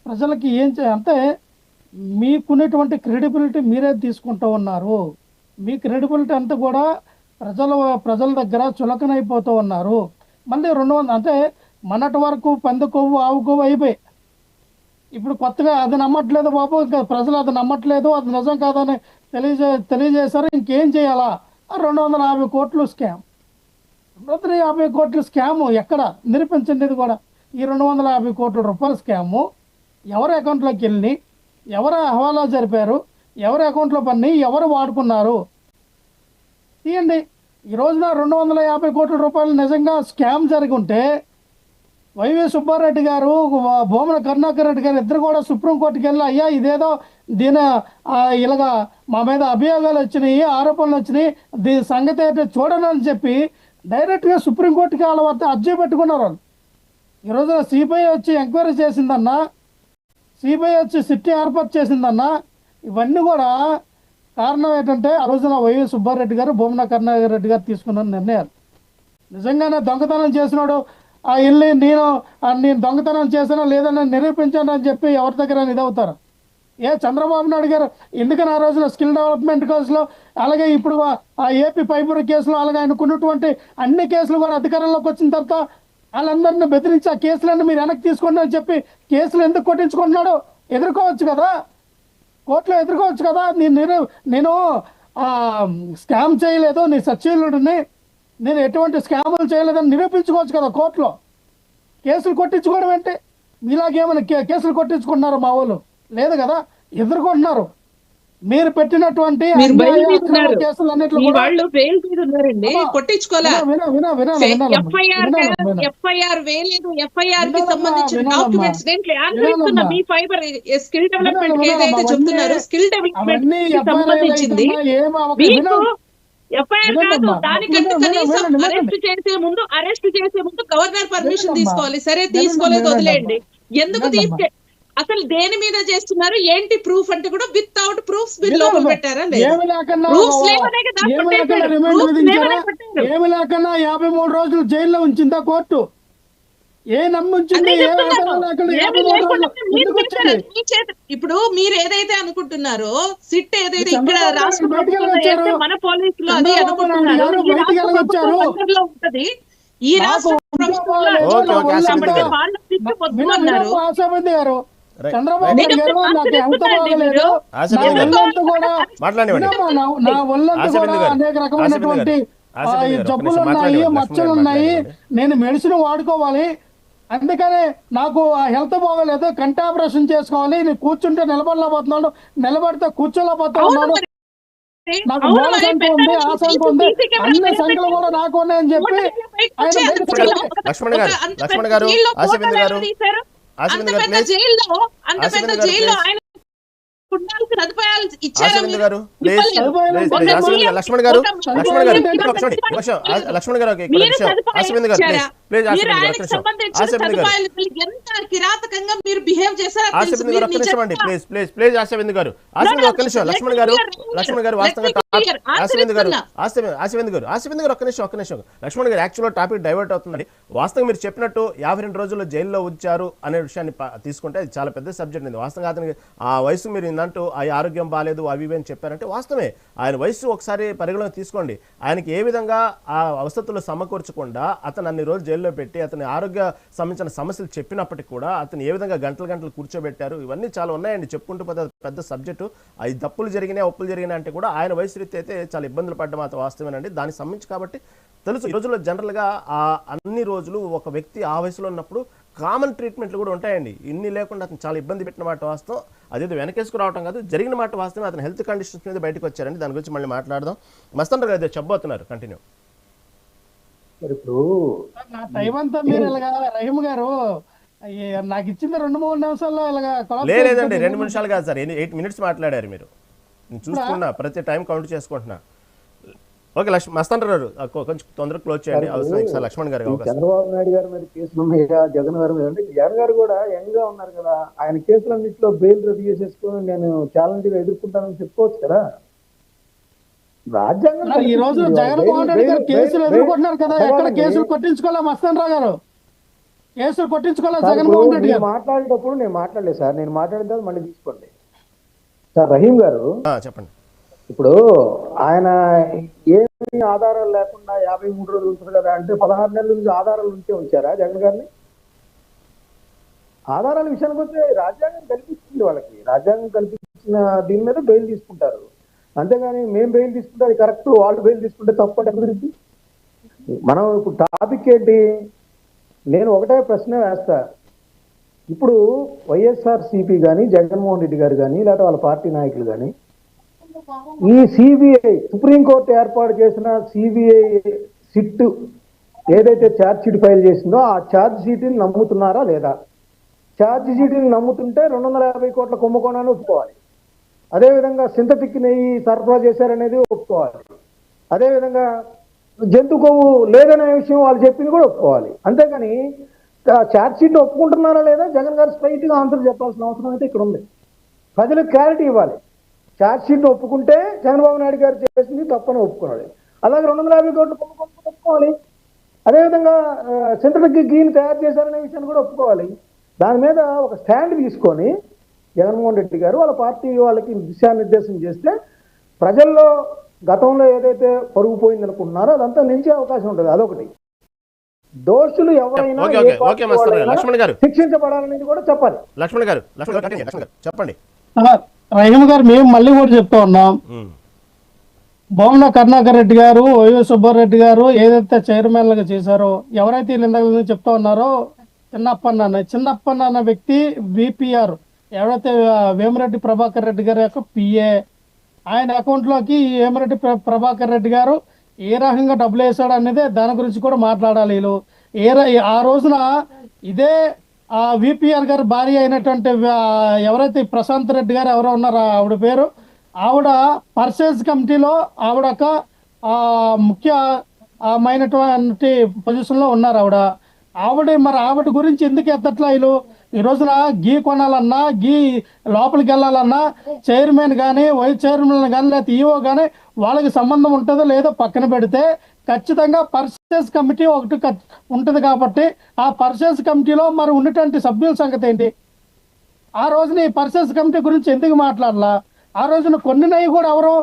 ప్రజలకి ఏం అంటే మీకున్నటువంటి క్రెడిబిలిటీ మీరే తీసుకుంటూ ఉన్నారు. మీ క్రెడిబిలిటీ అంతా కూడా ప్రజల దగ్గర చులకనైపోతూ ఉన్నారు. మళ్ళీ 200 అంటే మొన్నటి వరకు పంది కొవ్వు ఆవు కొవ్వు అయిపోయి ఇప్పుడు కొత్తగా అది నమ్మట్లేదు బాబు, ఇంకా ప్రజలు అది నమ్మట్లేదు, అది నిజం కాదని తెలియజేశారు. ఇంకేం చేయాలా? 250 కోట్లు స్కామ్. 250 కోట్ల స్కాము ఎక్కడ నిరూపించండి? ఇది కూడా ఈ 250 కోట్ల రూపాయల స్కాము ఎవరి అకౌంట్లోకి వెళ్ళి, ఎవరు హవాలా జరిపారు, ఎవరి అకౌంట్లో పని, ఎవరు వాడుకున్నారు తీయండి. ఈ రోజున 250 కోట్ల రూపాయలు నిజంగా స్కామ్ జరిగి ఉంటే వైవి సుబ్బారెడ్డి గారు, భూమన కరుణాకర్ రెడ్డి గారు ఇద్దరు కూడా సుప్రీంకోర్టుకి వెళ్ళి, అయ్యా ఇదేదో ఇలాగా మా మీద అభియోగాలు వచ్చినాయి, ఆరోపణలు వచ్చినాయి, దీని సంగతి అయితే చూడను అని చెప్పి డైరెక్ట్గా సుప్రీంకోర్టుకి వాళ్ళ వద్ద అర్జీ పెట్టుకున్నారు వాళ్ళు. ఈ రోజున సిబిఐ వచ్చి ఎంక్వైరీ చేసిందన్నా, సిబిఐ వచ్చి సిట్ ఏర్పాటు చేసిందన్నా, ఇవన్నీ కూడా కారణం ఏంటంటే ఆ రోజున వైవి సుబ్బారెడ్డి గారు, భూమన కరుణాకర్ రెడ్డి గారు తీసుకున్న నిర్ణయాలు. నిజంగానే దొంగతనం చేసినాడు వెళ్ళి నేను దొంగతనం చేసినా లేదని నిరూపించాను అని చెప్పి ఎవరి దగ్గర ఇదవుతారు? చంద్రబాబు నాయుడు గారు ఎందుకని ఆ రోజున స్కిల్ డెవలప్మెంట్ కేసులో, అలాగే ఇప్పుడు ఏపీ పైపుర కేసులో, అలాగే ఆయనకున్నటువంటి అన్ని కేసులు కూడా అధికారంలోకి వచ్చిన తర్వాత వాళ్ళందరినీ బెదిరించి ఆ కేసులన్నీ మీరు వెనక్కి తీసుకోండి అని చెప్పి కేసులు ఎందుకు కొట్టించుకుంటున్నాడు? ఎదుర్కోవచ్చు కదా, కోర్టులో ఎదుర్కోవచ్చు కదా. నేను స్కామ్ చేయలేదు, నీ సచివుడిని, నేను ఎటువంటి స్కాములు చేయలేదని నిరూపించుకోవచ్చు కదా కోర్టులో. కేసులు కొట్టించుకోవడం ఏంటి? మీలాగేమైనా కేసులు కొట్టించుకుంటున్నారు మా వాళ్ళు? లేదు కదా, ఎదుర్కొంటున్నారు. మీరు పెట్టినటువంటి కేసులన్నింటిలో ఎఫ్ఐఆర్ వేయలేదు, ఎఫ్ఐఆర్ కి సంబంధించిన డాక్యుమెంట్స్ దేంట్లో మీ ఫైబర్ స్కిల్ డెవలప్మెంట్ ఏదైతే చెప్తున్నారు, స్కిల్ డెవలప్మెంట్ కి సంబంధించింది మీకు ఎఫ్ఐఆర్ కాదు. దానికంటే కనీసం అరెస్ట్ చేసే ముందు గవర్నర్ పర్మిషన్ తీసుకోవాలి. సరే తీసుకోలేదు, వదిలేయండి. ఎందుకు అసలు దేని మీద చేస్తున్నారు, ఏంటి ప్రూఫ్ అంటే కూడా వితౌట్ ప్రూఫ్స్ మీరు లోపల పెట్టారా? ఏమి లేకన్నా 53 రోజులు జైల్లో ఉంచిందా కోర్టు? నమ్ముంచింది? ఇప్పుడు మీరు ఏదైతే అనుకుంటున్నారో, సిట్ ఏదైతే ఇక్కడ రాష్ట్ర మన పోలీసులు అది అనుకుంటున్నారు, ఉంటది ఈ రాష్ట్ర ప్రభుత్వం. చంద్రబాబు నాయుడు గారు నాకు ఎంత బాగలేదు, నా ఒళ్ళంతా కూడా అనేక రకమైనటువంటి జబ్బులు ఉన్నాయి, మచ్చలు ఉన్నాయి, నేను మెడిసిన్ వాడుకోవాలి, అందుకని నాకు హెల్త్ బాగోలేదు, కంటి ఆపరేషన్ చేసుకోవాలి, నేను కూర్చుంటే నిలబడలేకపోతున్నాను, నిలబడితే కూర్చోలేకపోతా ఉన్నాను, నాకు మూల సంఖ్య ఉంది, ఆ సంఖ్య ఉంది, అన్ని సంఖ్యలు కూడా నాకు ఉన్నాయని చెప్పి లక్ష్మణ్ గారు కిరాతకంగా మీరు బిహేవ్ చేశారు. లక్ష్మణ్ గారు యాక్చువల్ టాపిక్ డైవర్ట్ అవుతుంది. వాస్తవంగా మీరు చెప్పినట్టు 52 రోజుల్లో జైల్లో ఉంచారు అనే విషయాన్ని తీసుకుంటే అది చాలా పెద్ద సబ్జెక్ట్ ఉంది. వాస్తవంగా అతనికి ఆ వయసు మీరు ఇందంటూ ఆ ఆరోగ్యం బాగాలేదు అవి అని చెప్పారంటే వాస్తవమే. ఆయన వయసు ఒకసారి పరిగణలోకి తీసుకోండి. ఆయనకి ఏ విధంగా ఆ వసతులు సమకూర్చకుండా అతను అన్ని రోజులు జైల్లో పెట్టి అతని ఆరోగ్య సంబంధించిన సమస్యలు చెప్పినప్పటికీ కూడా అతను ఏ విధంగా గంటలు గంటలు కూర్చోబెట్టారు, ఇవన్నీ చాలా ఉన్నాయండి. చెప్పుకుంటూ పోతే పెద్ద సబ్జెక్టు. అవి తప్పులు జరిగినాయి, ఒప్పులు జరిగినాయి అంటే కూడా ఆయన వయసు రీతి అయితే చాలా ఇబ్బందులు పడ్డం మాత్రం వాస్తవేనండి. దానికి సంబంధించి కాబట్టి తెలుసు. ఈ రోజుల్లో జనరల్గా అన్ని రోజులు ఒక వ్యక్తి ఆ వయసులో ఉన్నప్పుడు కామన్ ట్రీట్మెంట్లు కూడా ఉంటాయండి. ఇన్ని లేకుండా అతను చాలా ఇబ్బంది పెట్టిన మాట వాస్తవం. అదేదో వెనకేసుకు రావడం కాదు, జరిగిన మాట వాస్తవం. అతను హెల్త్ కండిషన్స్ మీద బయటకు వచ్చారండి. దాని గురించి మళ్ళీ మాట్లాడదాం. మస్తాన్ గారు చెప్పబోతున్నారు, కంటిన్యూ. ఇప్పుడు నా టైం అంతా మీరు ఇలాగా రహీం గారు నాకు ఇచ్చింది 2-3 నిమిషాల్లో ఇలాగా లేదండి, 2 నిమిషాలు కాదు సార్, 8 minutes మాట్లాడారు మీరు. నేను చూసుకున్నా, ప్రతి టైం కౌంట్ చేసుకుంటున్నా. ఓకే మస్తాన్ గారు కొంచెం తొందరగా క్లోజ్ చేయండి. అవసరం లక్ష్మణ్ గారు. చంద్రబాబు నాయుడు గారి మీద కేసులు ఉన్నాయా, జగన్ గారి మీద అంటే జగన్ గారు కూడా యంగ్ గా ఉన్నారు కదా, ఆయన కేసులన్నింటిలో బెయిల్ రద్దు చేసేసుకుని నేను ఛాలెంజ్ గా ఎదుర్కొంటానని చెప్పుకోవచ్చు కదా. రాజ్యాంగం ఈ రోజు జగన్మోహన్ రెడ్డి గారు కేసులు ఎదుర్కొంటున్నారు కదా, ఎక్కడ కేసులు కొట్టించుకోలే మస్తాన్ రావు గారు, కేసులు కొట్టించుకోలే జగన్మోహన్ రెడ్డి గారు. మాట్లాడేటప్పుడు నేను మాట్లాడలేదు సార్, నేను మాట్లాడిన తర్వాత మళ్ళీ తీసుకోండి సార్. రహీం గారు చెప్పండి. ఇప్పుడు ఆయన ఏమి ఆధారాలు లేకుండా 53 రోజులు ఉంటుంది కదా అంటే 16 నెలల నుంచి ఆధారాలు ఉంటే ఉంచారా జగన్ గారిని? ఆధారాల విషయానికి వస్తే రాజ్యాంగం కల్పించింది వాళ్ళకి, రాజ్యాంగం కల్పించిన దీని మీద బెయిల్ తీసుకుంటారు. అంతేగాని మేము బెయిల్ తీసుకుంటే అది కరెక్ట్, వాళ్ళు బెయిల్ తీసుకుంటే తప్పు అంటే ఎక్కడికి? మనం ఇప్పుడు టాపిక్ ఏంటి? నేను ఒకటే ప్రశ్న వేస్తా. ఇప్పుడు వైఎస్ఆర్సీపీ కానీ జగన్మోహన్ రెడ్డి గారు కానీ లేకపోతే వాళ్ళ పార్టీ నాయకులు కానీ ఈ సిబిఐ సుప్రీంకోర్టు ఏర్పాటు చేసిన సిబిఐ సిట్ ఏదైతే ఛార్జ్ షీట్ ఫైల్ చేసిందో ఆ ఛార్జ్ షీట్ని నమ్ముతున్నారా లేదా? ఛార్జ్ షీట్ని నమ్ముతుంటే 250 కోట్ల కుంభకోణాన్ని ఒప్పుకోవాలి. అదేవిధంగా సింథటిక్ నెయ్యి సరఫరా చేశారనేది ఒప్పుకోవాలి. అదేవిధంగా జంతు కొవ్వు లేదనే విషయం వాళ్ళు చెప్పింది కూడా ఒప్పుకోవాలి. అంతేగాని ఛార్జ్ షీట్ ఒప్పుకుంటున్నారా లేదా జగన్ గారు స్ట్రైట్గా ఆన్సర్ చెప్పాల్సిన అవసరం అయితే ఇక్కడ ఉంది. ప్రజలకు క్లారిటీ ఇవ్వాలి. ఛార్జ్ షీట్ ఒప్పుకుంటే చంద్రబాబు నాయుడు గారు చేసింది తప్పని ఒప్పుకోవాలి. అలాగే 250 కోట్ల కుంభకోణం ఒప్పుకోవాలి. అదేవిధంగా సింథటిక్ గీని తయారు చేశారనే విషయాన్ని కూడా ఒప్పుకోవాలి. దాని మీద ఒక స్టాండ్ తీసుకొని జగన్మోహన్ రెడ్డి గారు వాళ్ళ పార్టీ వాళ్ళకి దిశానిర్దేశం చేస్తే ప్రజల్లో గతంలో ఏదైతే పరుగు పోయింది అనుకుంటున్నారో అదంతా నిలిచే అవకాశం ఉంటుంది. అదొకటి. దోషులు ఎవరైనా శిక్షించబడాలనేది కూడా చెప్పాలి. లక్ష్మణ్ గారు చెప్పండి. రహీం గారు మేము మళ్ళీ కూడా చెప్తా ఉన్నాం, బొమ్మన కరుణాకర్ రెడ్డి గారు, వైఎస్ సుబ్బారెడ్డి గారు ఏదైతే చైర్మన్లుగా చేశారో, ఎవరైతే ఇందాక చెప్తా ఉన్నారో చిన్నప్పన్న అన్న వ్యక్తి విపిఆర్, ఎవరైతే వేమిరెడ్డి ప్రభాకర్ రెడ్డి గారి యొక్క పిఏ, ఆయన అకౌంట్లోకి వేమిరెడ్డి ప్రభాకర్ రెడ్డి గారు ఏ రకంగా డబ్బులు వేసాడు అనేది దాని గురించి కూడా మాట్లాడాలి. వీళ్ళు ఆ రోజున ఇదే విపిఆర్ గారు భార్య అయినటువంటి ఎవరైతే ప్రశాంత్ రెడ్డి గారు ఎవరో ఉన్నారో ఆవిడ పేరు, ఆవిడ పర్చేజ్ కమిటీలో ఆవిడ ఒక ముఖ్యమైనటువంటి పొజిషన్లో ఉన్నారు. ఆవిడ గురించి ఎందుకు ఎత్తట్లా వీళ్ళు? ఈ రోజున గీ కొనాలన్నా, గీ లోపలికి వెళ్ళాలన్నా చైర్మన్ కానీ వైస్ చైర్మన్ కానీ లేకపోతే ఈఓ కానీ వాళ్ళకి సంబంధం ఉంటుందో లేదో పక్కన పెడితే ఖచ్చితంగా పర్చేస్ కమిటీ ఒకటి ఉంటుంది. కాబట్టి ఆ పర్చేస్ కమిటీలో మరి ఉన్నటువంటి సభ్యుల సంగతి ఏంటి? ఆ రోజున ఈ పర్చేస్ కమిటీ గురించి ఎందుకు మాట్లాడాలా? ఆ రోజున కొన్ని కూడా ఎవరు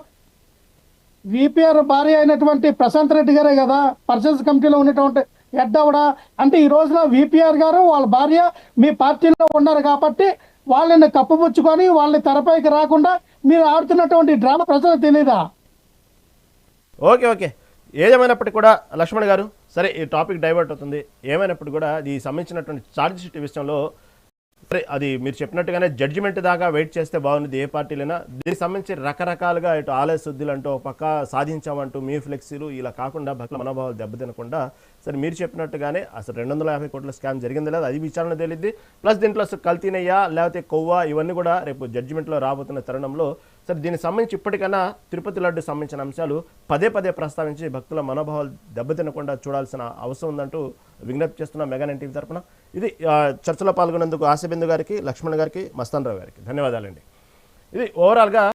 విపిఆర్ భార్య అయినటువంటి ప్రశాంత్ రెడ్డి గారే కదా పర్చేస్ కమిటీలో ఉన్నటువంటి హెడ్ ఆవిడ. అంటే ఈ రోజున విపిఆర్ గారు వాళ్ళ భార్య మీ పార్టీలో ఉన్నారు కాబట్టి వాళ్ళని కప్పుపుచ్చుకొని వాళ్ళని తెరపైకి రాకుండా మీరు ఆడుతున్నటువంటి డ్రామా ప్రజలకు తెలీదా? ఓకే ఏదేమైనప్పటికీ కూడా లక్ష్మణ్ గారు, సరే ఈ టాపిక్ డైవర్ట్ అవుతుంది. ఏమైనప్పటికీ కూడా ఈ సంబంధించినటువంటి ఛార్జ్ షీట్ విషయంలో అది మీరు చెప్పినట్టుగానే జడ్జిమెంట్ దాకా వెయిట్ చేస్తే బాగుంది ఏ పార్టీలైనా. దీనికి సంబంధించి రకరకాలుగా ఇటు ఆలయ శుద్ధులు అంటూ ఒక పక్క సాధించామంటూ మీ ఫ్లెక్సీలు ఇలా కాకుండా భక్తుల మనోభావాలు దెబ్బతినకుండా సరే మీరు చెప్పినట్టుగానే అసలు 250 కోట్ల స్కామ్ జరిగింది లేదా అది విచారణ తెలియద్ది. ప్లస్ దీంట్లో అసలు కల్తీనయ్యా లేకపోతే కొవ్వా ఇవన్నీ కూడా రేపు జడ్జిమెంట్లో రాబోతున్న తరుణంలో సరే దీనికి సంబంధించి ఇప్పటికైనా తిరుపతి లడ్డు సంబంధించిన అంశాలు పదే ప్రస్తావించి భక్తుల మనోభావాలు దెబ్బతినకుండా చూడాల్సిన అవసరం ఉందంటూ విజ్ఞప్తి చేస్తున్న మెగా నైన్ టీవీ తరపున. ఇది చర్చలో పాల్గొన్నందుకు ఆశబిందు గారికి, లక్ష్మణ్ గారికి, మస్తాన్ రావు గారికి ధన్యవాదాలండి. ఇది ఓవరాల్గా